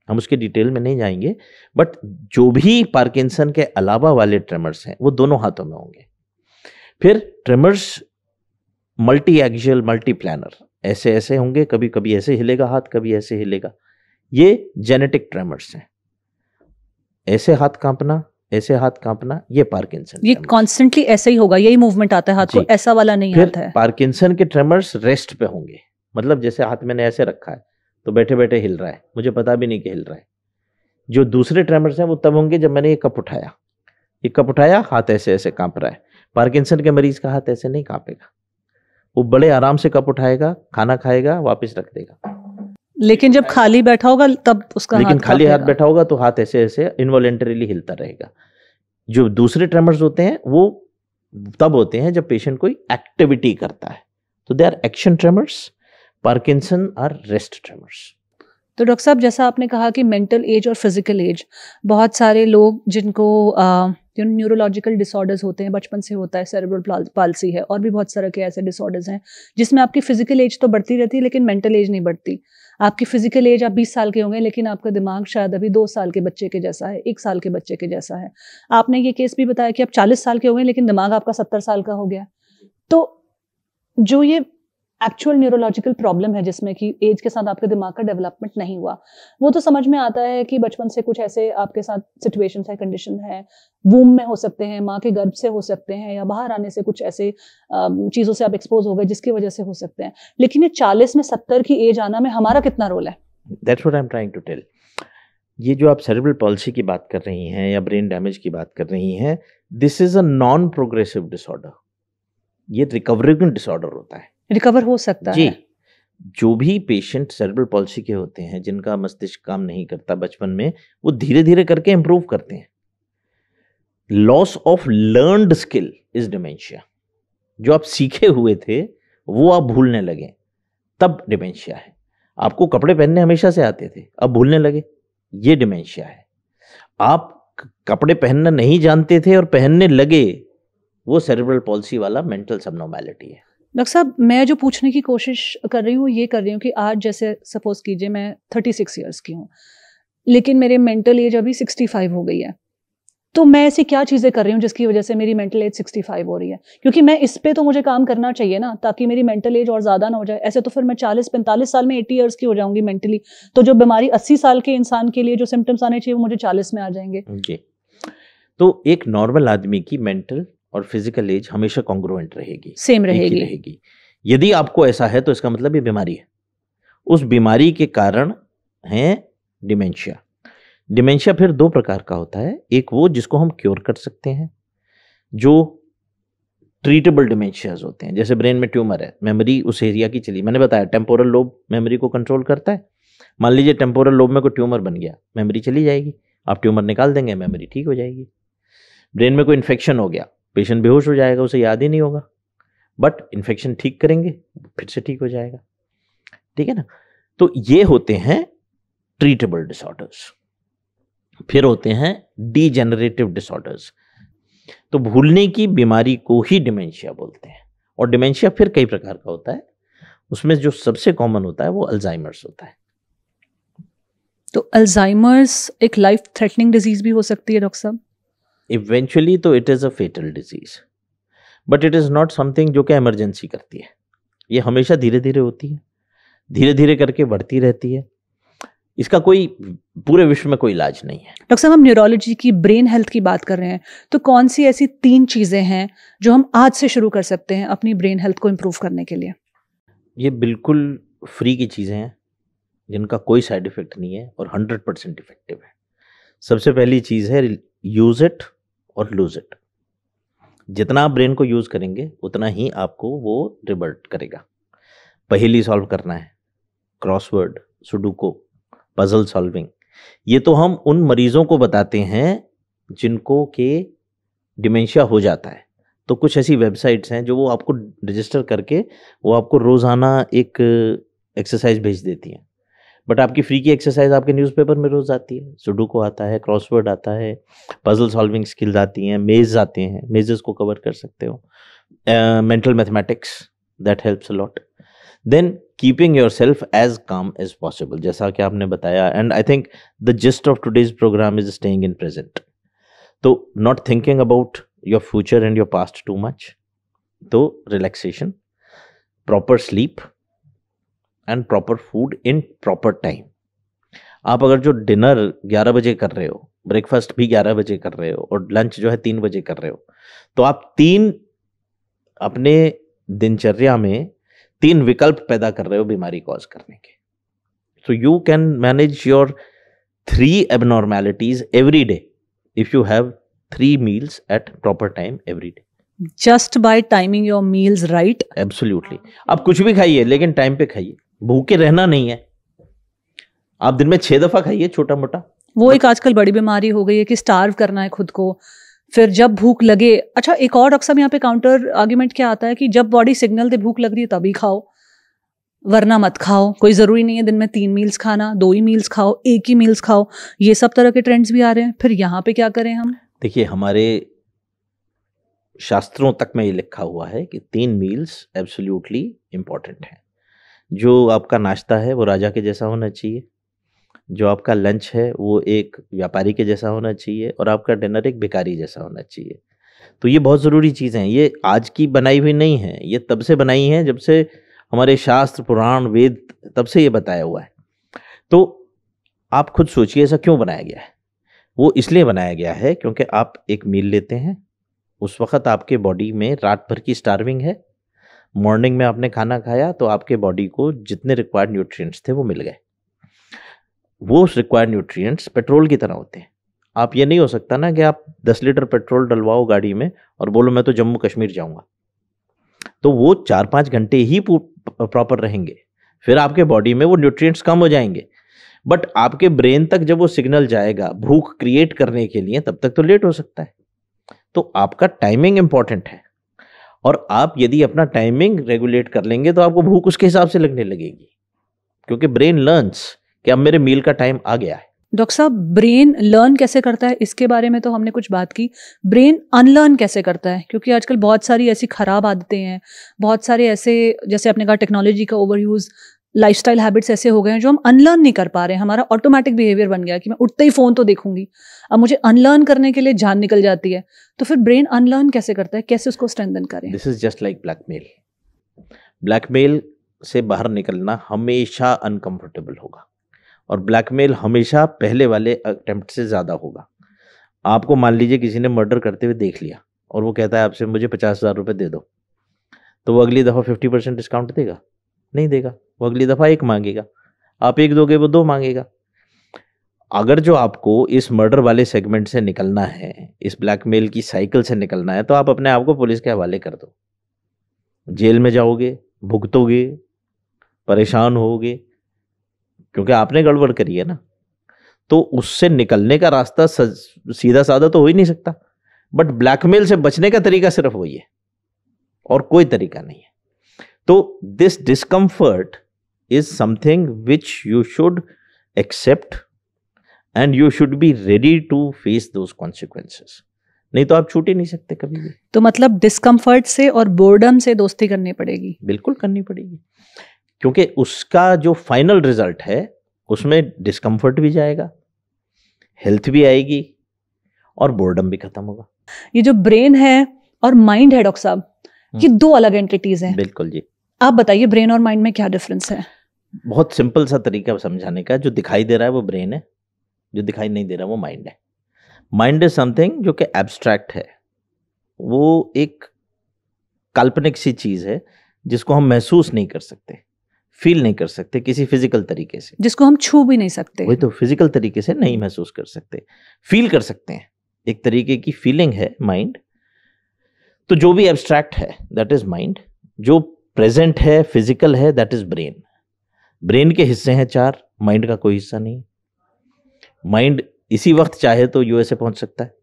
हम उसके डिटेल में नहीं जाएंगे, बट जो भी पार्किंसन के अलावा वाले ट्रेमर्स हैं वो दोनों हाथों में होंगे। फिर tremors multi axial, multi planar, ऐसे ऐसे होंगे, कभी कभी ऐसे हिलेगा हाथ, कभी ऐसे हिलेगा, ये जेनेटिक ट्रेमर्स हैं। ऐसे हाथ कांपना, ऐसे हाथ कांपना, ये पार्किंसन। ये कॉन्स्टेंटली ऐसे ही होगा, यही मूवमेंट आता है हाथ को, ऐसा वाला नहीं आता है। पार्किंसन के ट्रेमर्स रेस्ट पे होंगे, मतलब जैसे हाथ मैंने ऐसे रखा है तो बैठे बैठे हिल रहा है, मुझे पता भी नहीं कि हिल रहा है। जो दूसरे ट्रेमर्स हैं वो तब होंगे जब मैंने ये कप उठाया, हाथ ऐसे ऐसे कांप रहा है। पार्किंसन के मरीज का हाथ ऐसे नहीं कांपेगा, वो बड़े आराम से कप उठाएगा, खाना खाएगा, वापस रख देगा। लेकिन जब खाली बैठा होगा तब उसका लेकिन खाली हाथ बैठा होगा तो हाथ ऐसे ऐसे इनवॉलेंटरीली हिलता रहेगा। जो दूसरे ट्रेमर्स होते हैं वो तब होते हैं जब पेशेंट कोई एक्टिविटी करता है, तो they are action tremors. Parkinson are rest tremors. तो डॉक्टर साहब, जैसा आपने कहा कि मेंटल एज और फिजिकल एज, बहुत सारे लोग जिनको न्यूरोलॉजिकल डिसऑर्डर्स होते हैं, बचपन से होता है, सेरेब्रल पाल्सी है और भी बहुत सारे के ऐसे डिसऑर्डर्स हैं जिसमें आपकी फिजिकल एज तो बढ़ती रहती है लेकिन मेंटल एज नहीं बढ़ती। आपकी फिजिकल एज आप 20 साल के होंगे लेकिन आपका दिमाग शायद अभी 2 साल के बच्चे के जैसा है, 1 साल के बच्चे के जैसा है। आपने ये केस भी बताया कि आप 40 साल के होंगे लेकिन दिमाग आपका 70 साल का हो गया। तो जो ये एक्चुअल न्यूरोलॉजिकल प्रॉब्लम है जिसमें कि एज के साथ आपके दिमाग का डेवलपमेंट नहीं हुआ, वो तो समझ में आता है कि बचपन से कुछ ऐसे आपके साथ सिचुएशंस है, कंडीशन है, वूम में हो सकते हैं, माँ के गर्भ से हो सकते हैं, या बाहर आने से कुछ ऐसे चीज़ों से आप एक्सपोज हो गए जिसकी वजह से हो सकते हैं। लेकिन ये 40 में 70 की एज आना में हमारा कितना रोल है? That's what I am trying to tell. ये जो आप सेरेब्रल पॉल्सी की बात कर रही हैं या ब्रेन डैमेज की बात कर रही हैं, this is a non progressive disorder. ये रिकवरेबल डिसऑर्डर होता है, रिकवर हो सकता जी। है। जो भी पेशेंट सेरेब्रल पॉल्सी के होते हैं जिनका मस्तिष्क काम नहीं करता बचपन में, वो धीरे धीरे करके इंप्रूव करते हैं। Loss of learned skill is dementia. जो आप सीखे हुए थे वो आप भूलने लगे, तब डिमेंशिया है। आपको कपड़े पहनने हमेशा से आते थे, अब भूलने लगे, ये डिमेंशिया है। आप कपड़े पहनना नहीं जानते थे और पहनने लगे, वो सेरेब्रल पॉल्सी वाला मेंटल सबनॉर्मैलिटी है। डॉक्टर साहब, मैं जो पूछने की कोशिश कर रही हूँ ये कर रही हूँ कि आज जैसे सपोज कीजिए मैं 36 इयर्स की हूँ लेकिन मेरे मेंटल एज अभी 65 हो गई है, तो मैं ऐसी क्या चीज़ें कर रही हूँ जिसकी वजह से मेरी मेंटल एज 65 हो रही है? क्योंकि मैं इस पे तो मुझे काम करना चाहिए ना, ताकि मेरी मेंटल एज और ज़्यादा ना हो जाए। ऐसे तो फिर मैं 40-45 साल में 80 इयर्स की हो जाऊंगी मेंटली, तो जो बीमारी 80 साल के इंसान के लिए जो सिम्टम्स आने चाहिए वो मुझे 40 में आ जाएंगे। जी, तो एक नॉर्मल आदमी की मेंटल और फिजिकल एज हमेशा कॉन्ग्रुएंट रहेगी, सेम रहेगी। यदि आपको ऐसा है तो इसका मतलब ये बीमारी है। उस बीमारी के कारण है डिमेंशिया। डिमेंशिया फिर 2 प्रकार का होता है। एक वो जिसको हम क्योर कर सकते हैं, जो ट्रीटेबल डिमेंशियाज होते हैं, जैसे ब्रेन में ट्यूमर है, मेमोरी उस एरिया की चली, मैंने बताया टेम्पोरल लोब मेमोरी को कंट्रोल करता है। मान लीजिए टेम्पोरल लोब में कोई ट्यूमर बन गया, मेमोरी चली जाएगी, आप ट्यूमर निकाल देंगे, मेमोरी ठीक हो जाएगी। ब्रेन में कोई इन्फेक्शन हो गया, पेशेंट बेहोश हो जाएगा, उसे याद ही नहीं होगा, बट इन्फेक्शन ठीक करेंगे फिर से ठीक हो जाएगा, ठीक है ना। तो ये होते हैं ट्रीटेबल डिसऑर्डर्स। फिर होते हैं डीजेनरेटिव डिसऑर्डर्स। तो भूलने की बीमारी को ही डिमेंशिया बोलते हैं, और डिमेंशिया फिर कई प्रकार का होता है, उसमें जो सबसे कॉमन होता है वो अल्जाइमर्स होता है। तो अल्जाइमर्स एक लाइफ थ्रेटनिंग डिजीज भी हो सकती है डॉक्टर साहब? इवेंचुअली तो it is a fatal disease, but it is not something जो कि इमरजेंसी करती है। ये हमेशा धीरे धीरे होती है, धीरे धीरे करके बढ़ती रहती है। इसका कोई पूरे विश्व में कोई इलाज नहीं है। डॉक्टर साहब, हम न्यूरोलॉजी की, ब्रेन हेल्थ की बात कर रहे हैं, तो कौन सी ऐसी 3 चीज़ें हैं जो हम आज से शुरू कर सकते हैं अपनी ब्रेन हेल्थ को इम्प्रूव करने के लिए? ये बिल्कुल फ्री की चीज़ें हैं जिनका कोई साइड इफ़ेक्ट नहीं है और 100% इफेक्टिव है। सबसे पहली चीज़ है यूज़ इट और लूज़ इट। जितना आप ब्रेन को यूज़ करेंगे उतना ही आपको वो रिवर्ट करेगा। पहेली सॉल्व करना है, क्रॉसवर्ड, सुडोकू, पजल सॉल्विंग, ये तो हम उन मरीजों को बताते हैं जिनको के डिमेंशिया हो जाता है। तो कुछ ऐसी वेबसाइट्स हैं जो वो आपको रजिस्टर करके वो आपको रोज़ाना एक एक्सरसाइज भेज देती हैं। बट आपकी फ्री की एक्सरसाइज आपके न्यूज़पेपर में रोज़ आती है। सुडोकू आता है, क्रॉसवर्ड आता है, पजल सॉल्विंग स्किल्स आती हैं, मेज आते हैं, मेजेस को कवर कर सकते हो, mental mathematics, that helps a lot. Then keeping yourself as calm as possible, जैसा कि आपने बताया, and I think the gist of today's programme is staying in present. तो not thinking about your future and your past too much. तो relaxation, proper sleep and proper food in proper time. आप अगर जो dinner 11 बजे कर रहे हो, breakfast भी 11 बजे कर रहे हो और लंच जो है 3 बजे कर रहे हो, तो आप 3 अपने दिनचर्या में 3 विकल्प पैदा कर रहे हो बीमारी कॉज करने के। So you can manage your 3 abnormalities every day if you have 3 meals at proper time every day. Just by timing your meals right? Absolutely. आप कुछ भी खाइए लेकिन टाइम पे खाइए, भूखे रहना नहीं है। आप दिन में 6 दफा खाइए छोटा मोटा। वो एक आजकल बड़ी बीमारी हो गई है कि स्टार्व करना है खुद को, फिर जब भूख लगे। अच्छा, एक और डॉक्टर साहब यहाँ पे काउंटर आर्ग्यूमेंट क्या आता है कि जब बॉडी सिग्नल दे भूख लग रही है तभी खाओ, वरना मत खाओ। कोई ज़रूरी नहीं है दिन में 3 मील्स खाना, 2 ही मील्स खाओ, 1 ही मील्स खाओ। ये सब तरह के ट्रेंड्स भी आ रहे हैं। फिर यहाँ पे क्या करें हम? देखिए, हमारे शास्त्रों तक में ये लिखा हुआ है कि 3 मील्स एब्सोल्युटली इम्पॉर्टेंट है। जो आपका नाश्ता है वो राजा के जैसा होना चाहिए, जो आपका लंच है वो एक व्यापारी के जैसा होना चाहिए, और आपका डिनर एक भिखारी जैसा होना चाहिए। तो ये बहुत ज़रूरी चीज़ें हैं। ये आज की बनाई हुई नहीं है, ये तब से बनाई हैं जब से हमारे शास्त्र, पुराण, वेद, तब से ये बताया हुआ है। तो आप खुद सोचिए ऐसा क्यों बनाया गया है। वो इसलिए बनाया गया है क्योंकि आप एक मील लेते हैं, उस वक्त आपके बॉडी में रात भर की स्टार्विंग है, मॉर्निंग में आपने खाना खाया तो आपके बॉडी को जितने रिक्वायर्ड न्यूट्रिएंट्स थे वो मिल गए। वो रिक्वायर्ड न्यूट्रिएंट्स पेट्रोल की तरह होते हैं। आप ये नहीं हो सकता ना कि आप 10 लीटर पेट्रोल डलवाओ गाड़ी में और बोलो मैं तो जम्मू कश्मीर जाऊंगा। तो वो 4-5 घंटे ही प्रॉपर रहेंगे, फिर आपके बॉडी में वो न्यूट्रिएंट्स कम हो जाएंगे। बट आपके ब्रेन तक जब वो सिग्नल जाएगा भूख क्रिएट करने के लिए, तब तक तो लेट हो सकता है। तो आपका टाइमिंग इंपॉर्टेंट है, और आप यदि अपना टाइमिंग रेगुलेट कर लेंगे तो आपको भूख उसके हिसाब से लगने लगेगी, क्योंकि ब्रेन लर्न्स कि अब मेरे मील का टाइम आ गया है। डॉक्टर साहब, ब्रेन लर्न कैसे करता है इसके बारे में तो हमने कुछ बात की। ब्रेन अनलर्न कैसे करता है? क्योंकि आजकल बहुत सारी ऐसी खराब आदतें हैं, बहुत सारे ऐसे, जैसे आपने कहा टेक्नोलॉजी का ओवर यूज़, लाइफस्टाइल हैबिट्स ऐसे हो गए हैं जो हम अनलर्न नहीं कर पा रहे हैं। हमारा ऑटोमेटिक बिहेवियर बन गया कि मैं उठते ही फ़ोन तो देखूंगी। अब मुझे अनलर्न करने के लिए जान निकल जाती है। तो फिर ब्रेन अनलर्न कैसे करता है, कैसे उसको स्ट्रेंथन करें? This is just like blackmail. Blackmail से बाहर निकलना हमेशा अनकंफर्टेबल होगा, और ब्लैकमेल हमेशा पहले वाले अटेम्प्ट से ज़्यादा होगा। आपको मान लीजिए किसी ने मर्डर करते हुए देख लिया और वो कहता है आपसे मुझे 50,000 रुपये दे दो, तो वो अगली दफ़ा 50% डिस्काउंट देगा? नहीं देगा। वो अगली दफ़ा 1 मांगेगा, आप 1 दोगे वो 2 मांगेगा। अगर जो आपको इस मर्डर वाले सेगमेंट से निकलना है, इस ब्लैकमेल की साइकिल से निकलना है, तो आप अपने आप को पुलिस के हवाले कर दो। जेल में जाओगे, भुगतोगे, परेशान होगे, क्योंकि आपने गड़बड़ करी है ना। तो उससे निकलने का रास्ता सीधा साधा तो हो ही नहीं सकता, बट ब्लैकमेल से बचने का तरीका सिर्फ वही है और कोई तरीका नहीं है। तो this discomfort is something which you should accept and you should be ready to face those consequences. नहीं तो आप छूट ही नहीं सकते कभी भी। तो मतलब डिस्कम्फर्ट से और बोर्डम से दोस्ती करनी पड़ेगी। बिल्कुल करनी पड़ेगी, क्योंकि उसका जो फाइनल रिजल्ट है उसमें डिस्कम्फर्ट भी जाएगा, हेल्थ भी आएगी और बोर्डम भी खत्म होगा। ये जो ब्रेन है और माइंड है डॉक्टर साहब, ये दो अलग एंटिटीज हैं। बिल्कुल जी। आप बताइए ब्रेन और माइंड में क्या डिफरेंस है? बहुत सिंपल सा तरीका समझाने का, जो दिखाई दे रहा है वो ब्रेन है, जो दिखाई नहीं दे रहा वो माइंड है। माइंड इज समथिंग जो कि एब्स्ट्रैक्ट है, वो एक काल्पनिक सी चीज है जिसको हम महसूस नहीं कर सकते, फील नहीं कर सकते किसी फिजिकल तरीके से, जिसको हम छू भी नहीं सकते। वही तो, फिजिकल तरीके से नहीं महसूस कर सकते, फील कर सकते हैं, एक तरीके की फीलिंग है माइंड। तो जो भी एब्स्ट्रैक्ट है दैट इज माइंड, जो प्रेजेंट है फिजिकल है दैट इज ब्रेन। ब्रेन के हिस्से हैं 4, माइंड का कोई हिस्सा नहीं। माइंड इसी वक्त चाहे तो यूएसए पहुंच सकता है,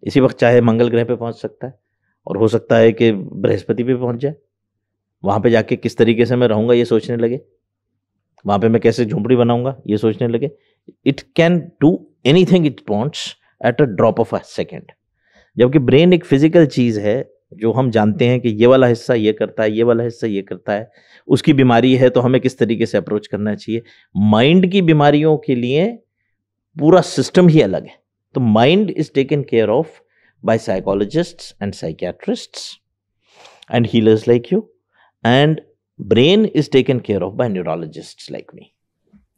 इसी वक्त चाहे मंगल ग्रह पे पहुंच सकता है, और हो सकता है कि बृहस्पति पे पहुंच जाए। वहां पे जाके किस तरीके से मैं रहूंगा ये सोचने लगे, वहां पे मैं कैसे झोंपड़ी बनाऊंगा ये सोचने लगे। It can do anything it wants at a drop of a second. जबकि ब्रेन एक फिजिकल चीज है जो हम जानते हैं कि ये वाला हिस्सा ये करता है, ये वाला हिस्सा ये करता है। उसकी बीमारी है तो हमें किस तरीके से अप्रोच करना चाहिए। माइंड की बीमारियों के लिए पूरा सिस्टम ही अलग है। तो mind is taken care of by psychologists and psychiatrists and healers like you, and brain is taken care of by neurologists like me.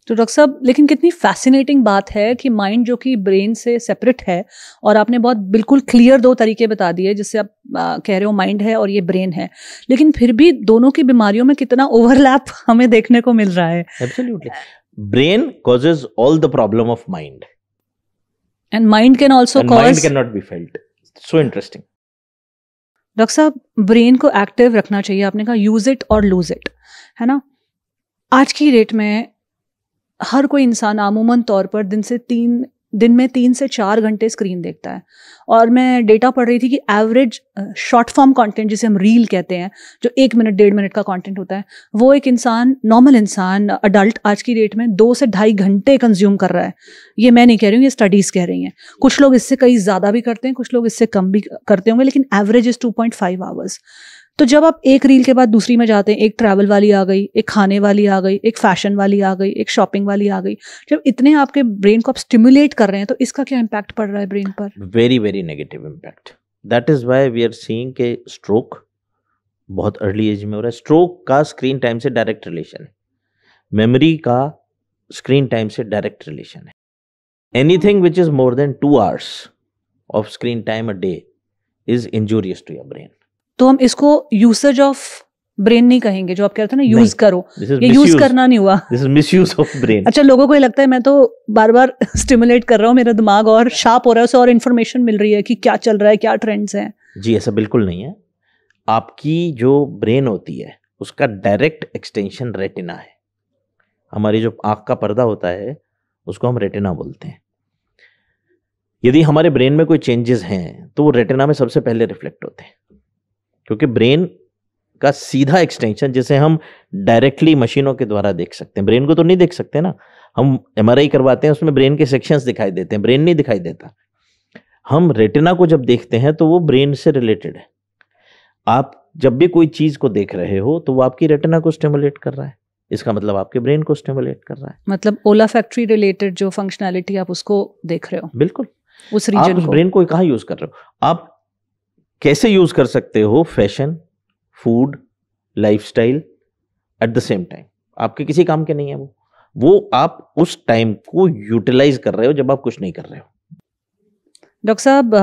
तो डॉक्टर साहब, लेकिन कितनी फैसिनेटिंग बात है कि माइंड जो कि ब्रेन से सेपरेट है, और आपने बहुत बिल्कुल क्लियर 2 तरीके बता दिए जिससे आप कह रहे हो माइंड है और ये ब्रेन है, लेकिन फिर भी दोनों की बीमारियों में कितना ओवरलैप हमें देखने को मिल रहा है। Absolutely, brain causes all the problem of mind, and mind can also and cause, mind cannot be felt. So interesting. Doctor साहब, ब्रेन को एक्टिव रखना चाहिए, आपने कहा यूज इट और लूज इट, है ना। आज की डेट में हर कोई इंसान आमूमन तौर पर दिन में 3 से 4 घंटे स्क्रीन देखता है। और मैं डेटा पढ़ रही थी कि एवरेज शॉर्ट फॉर्म कंटेंट, जिसे हम रील कहते हैं, जो 1 मिनट 1.5 मिनट का कंटेंट होता है, वो एक इंसान, नॉर्मल इंसान, अडल्ट आज की डेट में 2 से 2.5 घंटे कंज्यूम कर रहा है। ये मैं नहीं कह रही हूँ, ये स्टडीज़ कह रही हैं। कुछ लोग इससे कहीं ज़्यादा भी करते हैं, कुछ लोग इससे कम भी करते होंगे, लेकिन एवरेज इज़ 2.5 आवर्स। तो जब आप एक रील के बाद दूसरी में जाते हैं, एक ट्रैवल वाली आ गई, एक खाने वाली आ गई, एक फैशन वाली आ गई, एक शॉपिंग वाली आ गई, जब इतने आपके ब्रेन को आप स्टिमुलेट कर रहे हैं, तो इसका क्या इम्पैक्ट पड़ रहा है ब्रेन पर? Very very negative impact. That is why we are seeing के स्ट्रोक बहुत अर्ली एज में हो रहा है। स्ट्रोक का स्क्रीन टाइम से डायरेक्ट रिलेशन है, मेमोरी का स्क्रीन टाइम से डायरेक्ट रिलेशन है। Anything which is more than 2 hours of screen time a day is injurious to your brain. तो हम इसको यूसेज ऑफ ब्रेन नहीं कहेंगे, जो आप कह रहे थे ना यूज करो, ये यूज करना नहीं हुआ, this is misuse of brain. अच्छा, लोगों को ये लगता है मैं तो बार बार स्टिमुलेट कर रहा हूँ, मेरा दिमाग और शार्प हो रहा है, उसे और इन्फॉर्मेशन मिल रही है कि क्या चल रहा है, क्या ट्रेंड्स हैं। जी ऐसा बिल्कुल नहीं है। आपकी जो ब्रेन होती है उसका डायरेक्ट एक्सटेंशन रेटिना है। हमारी जो आंख का पर्दा होता है उसको हम रेटिना बोलते हैं। यदि हमारे ब्रेन में कोई चेंजेस हैं तो वो रेटिना में सबसे पहले रिफ्लेक्ट होते हैं, क्योंकि ब्रेन का सीधा एक्सटेंशन, जिसे हम डायरेक्टली मशीनों के द्वारा देख सकते हैं, ब्रेन को तो नहीं देख सकते ना, हम MRI करवाते हैं उसमें ब्रेन के सेक्शंस दिखाई देते हैं, ब्रेन नहीं दिखाई देता। हम रेटिना को जब देखते हैं तो वो ब्रेन से रिलेटेड है। आप जब भी कोई चीज को देख रहे हो तो वो आपकी रेटिना को स्टिमुलेट कर रहा है, इसका मतलब आपके ब्रेन को स्टिमुलेट कर रहा है। मतलब ओला फैक्ट्री रिलेटेड जो फंक्शनैलिटी आप उसको देख रहे हो, बिल्कुल उस आप रीजन उस को। ब्रेन को कहाँ यूज कर रहे हो, आप कैसे यूज कर सकते हो fashion, food, lifestyle at the same time. आपके किसी काम के नहीं है वो आप उस टाइम को यूटिलाइज कर रहे हो जब आप कुछ नहीं कर रहे हो। डॉक्टर साहब,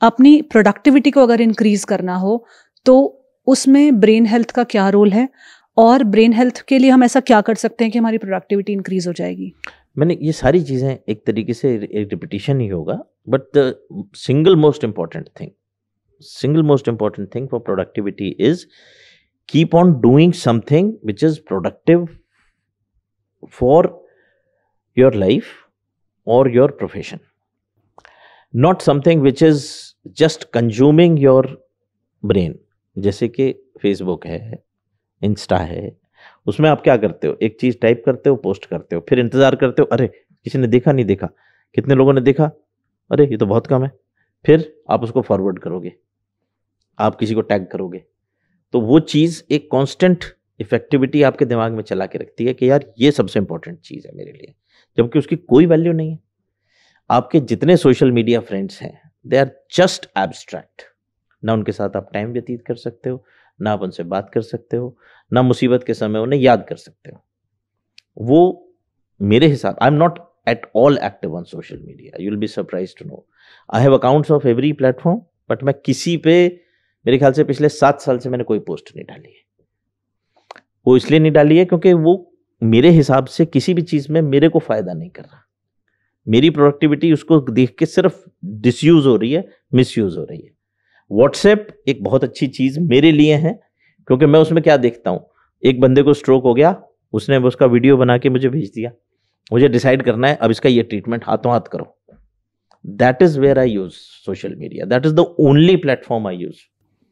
अपनी प्रोडक्टिविटी को अगर इंक्रीज करना हो तो उसमें ब्रेन हेल्थ का क्या रोल है, और ब्रेन हेल्थ के लिए हम ऐसा क्या कर सकते हैं कि हमारी प्रोडक्टिविटी इंक्रीज हो जाएगी? मैंने ये सारी चीजें एक तरीके से एक रिपीटिशन ही होगा, but the single most important thing for productivity is keep on doing something which is productive for your life और your profession, not something which is just consuming your brain. जैसे कि फेसबुक है, Insta है, उसमें आप क्या करते हो, एक चीज टाइप करते हो, पोस्ट करते हो, फिर इंतजार करते हो, अरे किसी ने देखा नहीं देखा, कितने लोगों ने देखा, अरे ये तो बहुत कम है, फिर आप उसको फॉरवर्ड करोगे, आप किसी को टैग करोगे, तो वो चीज़ एक कांस्टेंट इफेक्टिविटी आपके दिमाग में चला के रखती है कि यार ये सबसे इंपॉर्टेंट चीज़ है मेरे लिए, जबकि उसकी कोई वैल्यू नहीं है। आपके जितने सोशल मीडिया फ्रेंड्स हैं दे आर जस्ट एब्स्ट्रैक्ट, ना उनके साथ आप टाइम व्यतीत कर सकते हो, ना आप उनसे बात कर सकते हो, ना मुसीबत के समय उन्हें याद कर सकते हो। वो मेरे हिसाब, I am not at all active on social media, you will be surprised to know I have accounts of every platform, but मैं किसी पे मेरे ख्याल से पिछले 7 साल से मैंने कोई पोस्ट नहीं डाली है। वो इसलिए नहीं डाली है क्योंकि वो मेरे हिसाब से किसी भी चीज़ में मेरे को फ़ायदा नहीं कर रहा। मेरी प्रोडक्टिविटी उसको देख के सिर्फ डिसयूज़ हो रही है, मिसयूज़ हो रही है। व्हाट्सएप एक बहुत अच्छी चीज़ मेरे लिए है, क्योंकि मैं उसमें क्या देखता हूँ, एक बंदे को स्ट्रोक हो गया, उसने उसका वीडियो बना के मुझे भेज दिया, मुझे डिसाइड करना है अब इसका ये ट्रीटमेंट हाथों हाथ करो। That is where I use social media, that is the only platform I use.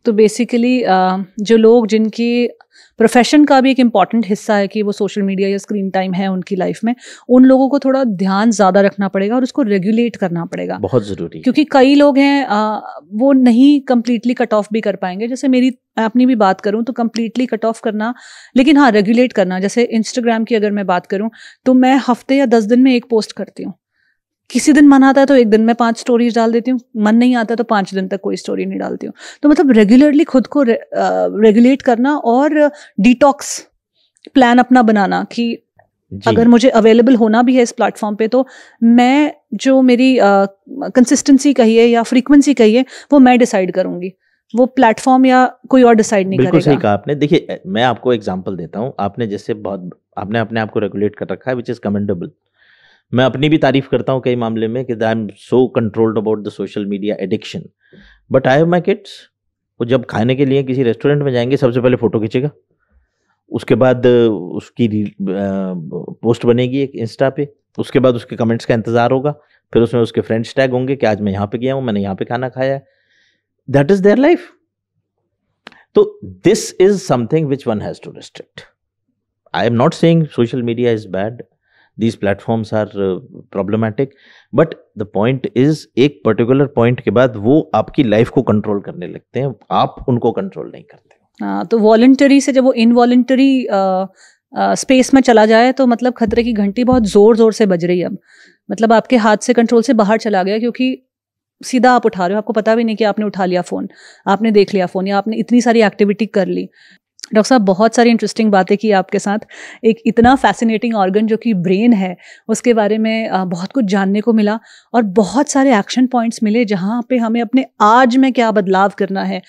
तो बेसिकली जो लोग जिनकी प्रोफेशन का भी एक इम्पॉर्टेंट हिस्सा है कि वो सोशल मीडिया या स्क्रीन टाइम है उनकी लाइफ में, उन लोगों को थोड़ा ध्यान ज़्यादा रखना पड़ेगा और उसको रेगुलेट करना पड़ेगा, बहुत ज़रूरी। क्योंकि कई लोग हैं वो नहीं कंप्लीटली कट ऑफ भी कर पाएंगे। जैसे मेरी अपनी भी बात करूं तो कंप्लीटली कट ऑफ करना, लेकिन हाँ रेगुलेट करना। जैसे इंस्टाग्राम की अगर मैं बात करूं तो मैं हफ्ते या 10 दिन में एक पोस्ट करती हूँ। किसी दिन मन आता है तो एक दिन में 5 स्टोरीज डाल देती हूँ, मन नहीं आता तो 5 दिन तक कोई स्टोरी नहीं डालती हूँ। तो मतलब रेगुलरली खुद को रेगुलेट करना और डिटॉक्स प्लान अपना बनाना कि अगर मुझे अवेलेबल होना भी है इस प्लेटफॉर्म पे तो मैं जो मेरी कंसिस्टेंसी कहिए या फ्रीक्वेंसी कहिए वो मैं डिसाइड करूंगी, वो प्लेटफॉर्म या कोई और डिसाइड नहीं करेगा। बिल्कुल सही कहा आपने। देखिए मैं आपको एग्जांपल देता हूँ, आपने जैसे आपने अपने आप को रेगुलेट कर रखा है, विच इज़ कमेंडेबल। मैं अपनी भी तारीफ करता हूँ कई मामले में कि I am so controlled about the social media addiction, but I have my kids. वो जब खाने के लिए किसी रेस्टोरेंट में जाएंगे सबसे पहले फ़ोटो खींचेगा, उसके बाद उसकी पोस्ट बनेगी एक इंस्टा पे, उसके बाद उसके कमेंट्स का इंतज़ार होगा, फिर उसमें उसके फ्रेंड्स टैग होंगे कि आज मैं यहाँ पे गया हूँ, मैंने यहाँ पे खाना खाया है। That is their life. तो this is something which one has to restrict. I am not saying social media is bad, these platforms are problematic, but the point is एक पर्टिकुलर पॉइंट के बाद वो आपकी लाइफ को control करने लगते हैं, आप उनको कंट्रोल नहीं करते। हाँ, तो वॉलंटरी से जब वो इनवॉलंटरी स्पेस में चला जाए तो मतलब खतरे की घंटी बहुत जोर जोर से बज रही है। अब मतलब आपके हाथ से कंट्रोल से बाहर चला गया, क्योंकि सीधा आप उठा रहे हो, आपको पता भी नहीं कि आपने उठा लिया फ़ोन, आपने देख लिया फ़ोन, या आपने इतनी सारी एक्टिविटी कर ली। डॉक्टर साहब बहुत सारी इंटरेस्टिंग बातें की आपके साथ। एक इतना फैसिनेटिंग ऑर्गन जो कि ब्रेन है उसके बारे में बहुत कुछ जानने को मिला और बहुत सारे एक्शन पॉइंट्स मिले जहाँ पे हमें अपने आज में क्या बदलाव करना है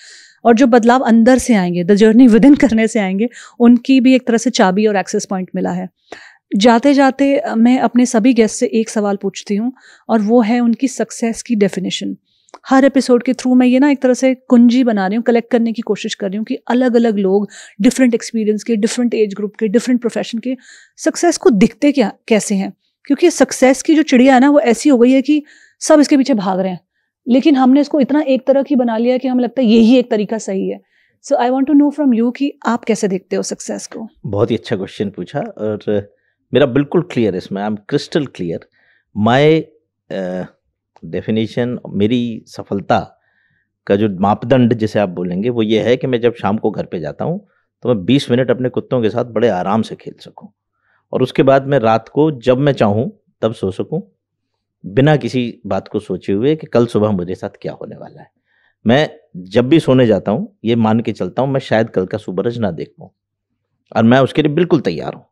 और जो बदलाव अंदर से आएंगे, द जर्नी विद इन करने से आएंगे, उनकी भी एक तरह से चाबी और एक्सेस पॉइंट मिला है। जाते जाते मैं अपने सभी गेस्ट से एक सवाल पूछती हूँ और वो है उनकी सक्सेस की डेफिनेशन। हर एपिसोड के थ्रू मैं ये ना एक तरह से कुंजी बना रही हूँ, कलेक्ट करने की कोशिश कर रही हूँ कि अलग अलग लोग डिफरेंट एक्सपीरियंस के, डिफरेंट एज ग्रुप के, डिफरेंट प्रोफेशन के सक्सेस को दिखते क्या कैसे हैं। क्योंकि सक्सेस की जो चिड़िया है ना वो ऐसी हो गई है कि सब इसके पीछे भाग रहे हैं, लेकिन हमने इसको इतना एक तरह की बना लिया है कि हमें लगता है यही एक तरीका सही है। So I want to know from you कि आप कैसे देखते हो सक्सेस को। बहुत ही अच्छा क्वेश्चन पूछा और मेरा बिल्कुल क्लियर है इसमें, I am crystal clear. My definition, मेरी सफलता का जो मापदंड जिसे आप बोलेंगे वो ये है कि मैं जब शाम को घर पे जाता हूँ तो मैं 20 मिनट अपने कुत्तों के साथ बड़े आराम से खेल सकूँ और उसके बाद मैं रात को जब मैं चाहूँ तब सो सकूँ, बिना किसी बात को सोचे हुए कि कल सुबह मुझे साथ क्या होने वाला है। मैं जब भी सोने जाता हूँ ये मान के चलता हूँ मैं शायद कल का सूरज ना देख पाऊँ और मैं उसके लिए बिल्कुल तैयार हूँ।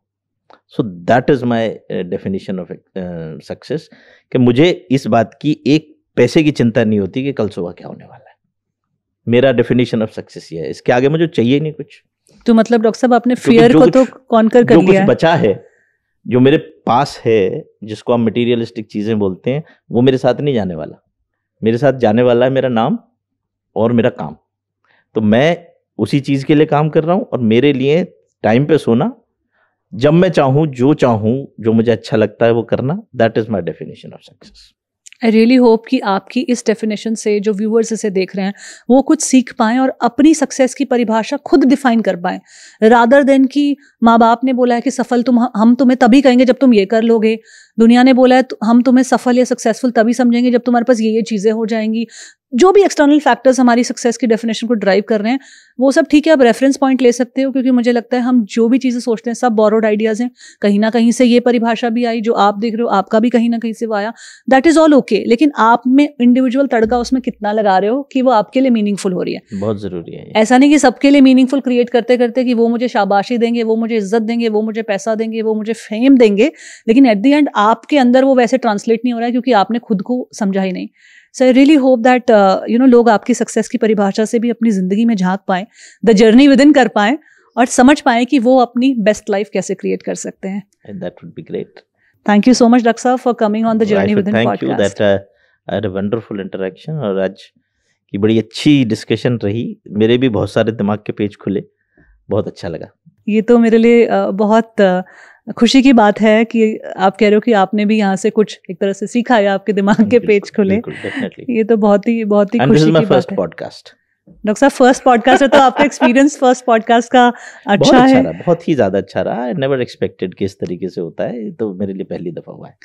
So that is my definition of success कि मुझे इस बात की एक पैसे की चिंता नहीं होती कि कल सुबह क्या होने वाला है। मेरा डेफिनेशन ऑफ सक्सेस ये है, इसके आगे मुझे चाहिए नहीं कुछ। तो मतलब डॉक्टर साहब आपने फियर को तो कॉन्कर कर लिया है। जो कुछ बचा है, जो मेरे पास है, जिसको हम मटीरियलिस्टिक चीज़ें बोलते हैं, वो मेरे साथ नहीं जाने वाला। मेरे साथ जाने वाला है मेरा नाम और मेरा काम। तो मैं उसी चीज़ के लिए काम कर रहा हूँ और मेरे लिए टाइम पे सोना, जब मैं चाहूँ जो मुझे अच्छा लगता है वो करना, that is my definition of success. I really hope कि आपकी इस डेफिनेशन से जो व्यूअर्स इसे देख रहे हैं वो कुछ सीख पाएं और अपनी सक्सेस की परिभाषा खुद डिफाइन कर पाएं, रादर देन कि माँ बाप ने बोला है कि सफल हम तुम्हें तभी कहेंगे जब तुम ये कर लोगे, दुनिया ने बोला है हम तुम्हें सफल या सक्सेसफुल तभी समझेंगे जब तुम्हारे पास ये चीज़ें हो जाएंगी। जो भी एक्सटर्नल फैक्टर्स हमारी सक्सेस की डेफिनेशन को ड्राइव कर रहे हैं वो सब ठीक है, आप रेफरेंस पॉइंट ले सकते हो, क्योंकि मुझे लगता है हम जो भी चीज़ें सोचते हैं सब बोरोड आइडियाज़ हैं। कहीं ना कहीं से ये परिभाषा भी आई, जो आप देख रहे हो आपका भी कहीं ना कहीं से वो आया, दैट इज़ ऑल ओके। लेकिन आप में इंडिविजुअल तड़का उसमें कितना लगा रहे हो कि वो आपके लिए मीनिंगफुल हो रही है, बहुत ज़रूरी है। ऐसा नहीं कि सबके लिए मीनिंगफुल क्रिएट करते करते कि वो मुझे शाबाशी देंगे, वो मुझे इज्जत देंगे, वो मुझे पैसा देंगे, वो मुझे फेम देंगे, लेकिन एट द एंड आपके अंदर वो वैसे ट्रांसलेट नहीं हो रहा है क्योंकि आपने खुद को समझा ही नहीं। सो आई रियली होप दैट लोग आपकी सक्सेस की परिभाषा से भी अपनी जिंदगी में झांक पाएं, द जर्नी विद इन कर पाएं और समझ पाएं कि वो अपनी बेस्ट लाइफ कैसे क्रिएट कर सकते हैं। And that would be great. Thank you so much doctor साहब for coming on the I journey should within thank you podcast. that I had a wonderful interaction और आज की बड़ी अच्छी डिस्कशन रही, मेरे भी बहुत सारे दिमाग के पेज खुले, बहुत अच्छा लगा। ये तो मेरे लिए बहुत खुशी की बात है कि आप कह रहे हो कि आपने भी यहाँ से कुछ एक तरह से सीखा है, आपके दिमाग के पेज खुले। बिल्कुल, definitely. ये तो बहुत ही And this खुशी is my की first बात है। podcast. डॉक्टर साहब फर्स्ट पॉडकास्ट है तो आपका एक्सपीरियंस फर्स्ट पॉडकास्ट का बहुत अच्छा अच्छा है। रहा, बहुत ही ज़्यादा अच्छा रहा। I never expected कि इस तरीके से होता है, ये तो मेरे लिए पहली दफ़ा हुआ है।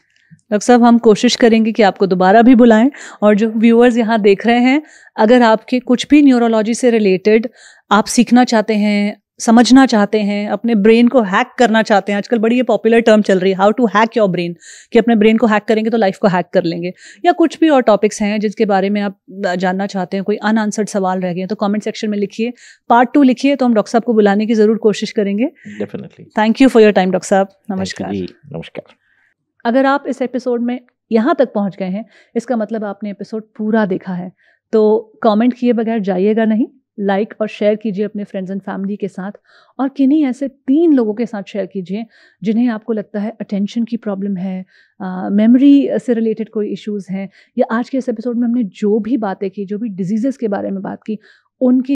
डॉक्टर साहब हम कोशिश करेंगे कि आपको दोबारा भी बुलाएं, और जो व्यूअर्स यहाँ देख रहे हैं, अगर आपके कुछ भी न्यूरोलॉजी से रिलेटेड आप सीखना चाहते हैं, समझना चाहते हैं, अपने ब्रेन को हैक करना चाहते हैं, आजकल बड़ी ये पॉपुलर टर्म चल रही है, how to hack your brain, कि अपने ब्रेन को हैक करेंगे तो लाइफ को हैक कर लेंगे, या कुछ भी और टॉपिक्स हैं जिसके बारे में आप जानना चाहते हैं, कोई अनआंसर्ड सवाल रह गए तो कमेंट सेक्शन में लिखिए, पार्ट 2 लिखिए, तो हम डॉक्टर साहब को बुलाने की जरूर कोशिश करेंगे। Definitely. Thank you for your time doctor साहब, Thank you नमस्कार। जी, नमस्कार। अगर आप इस एपिसोड में यहाँ तक पहुँच गए हैं, इसका मतलब आपने एपिसोड पूरा देखा है, तो कमेंट किए बगैर जाइएगा नहीं, लाइक और शेयर कीजिए अपने फ्रेंड्स एंड फैमिली के साथ, और किन्हीं ऐसे 3 लोगों के साथ शेयर कीजिए जिन्हें आपको लगता है अटेंशन की प्रॉब्लम है, मेमोरी से रिलेटेड कोई इश्यूज़ हैं, या आज के इस एपिसोड में हमने जो भी बातें की, जो भी डिजीज़ेस के बारे में बात की, उनकी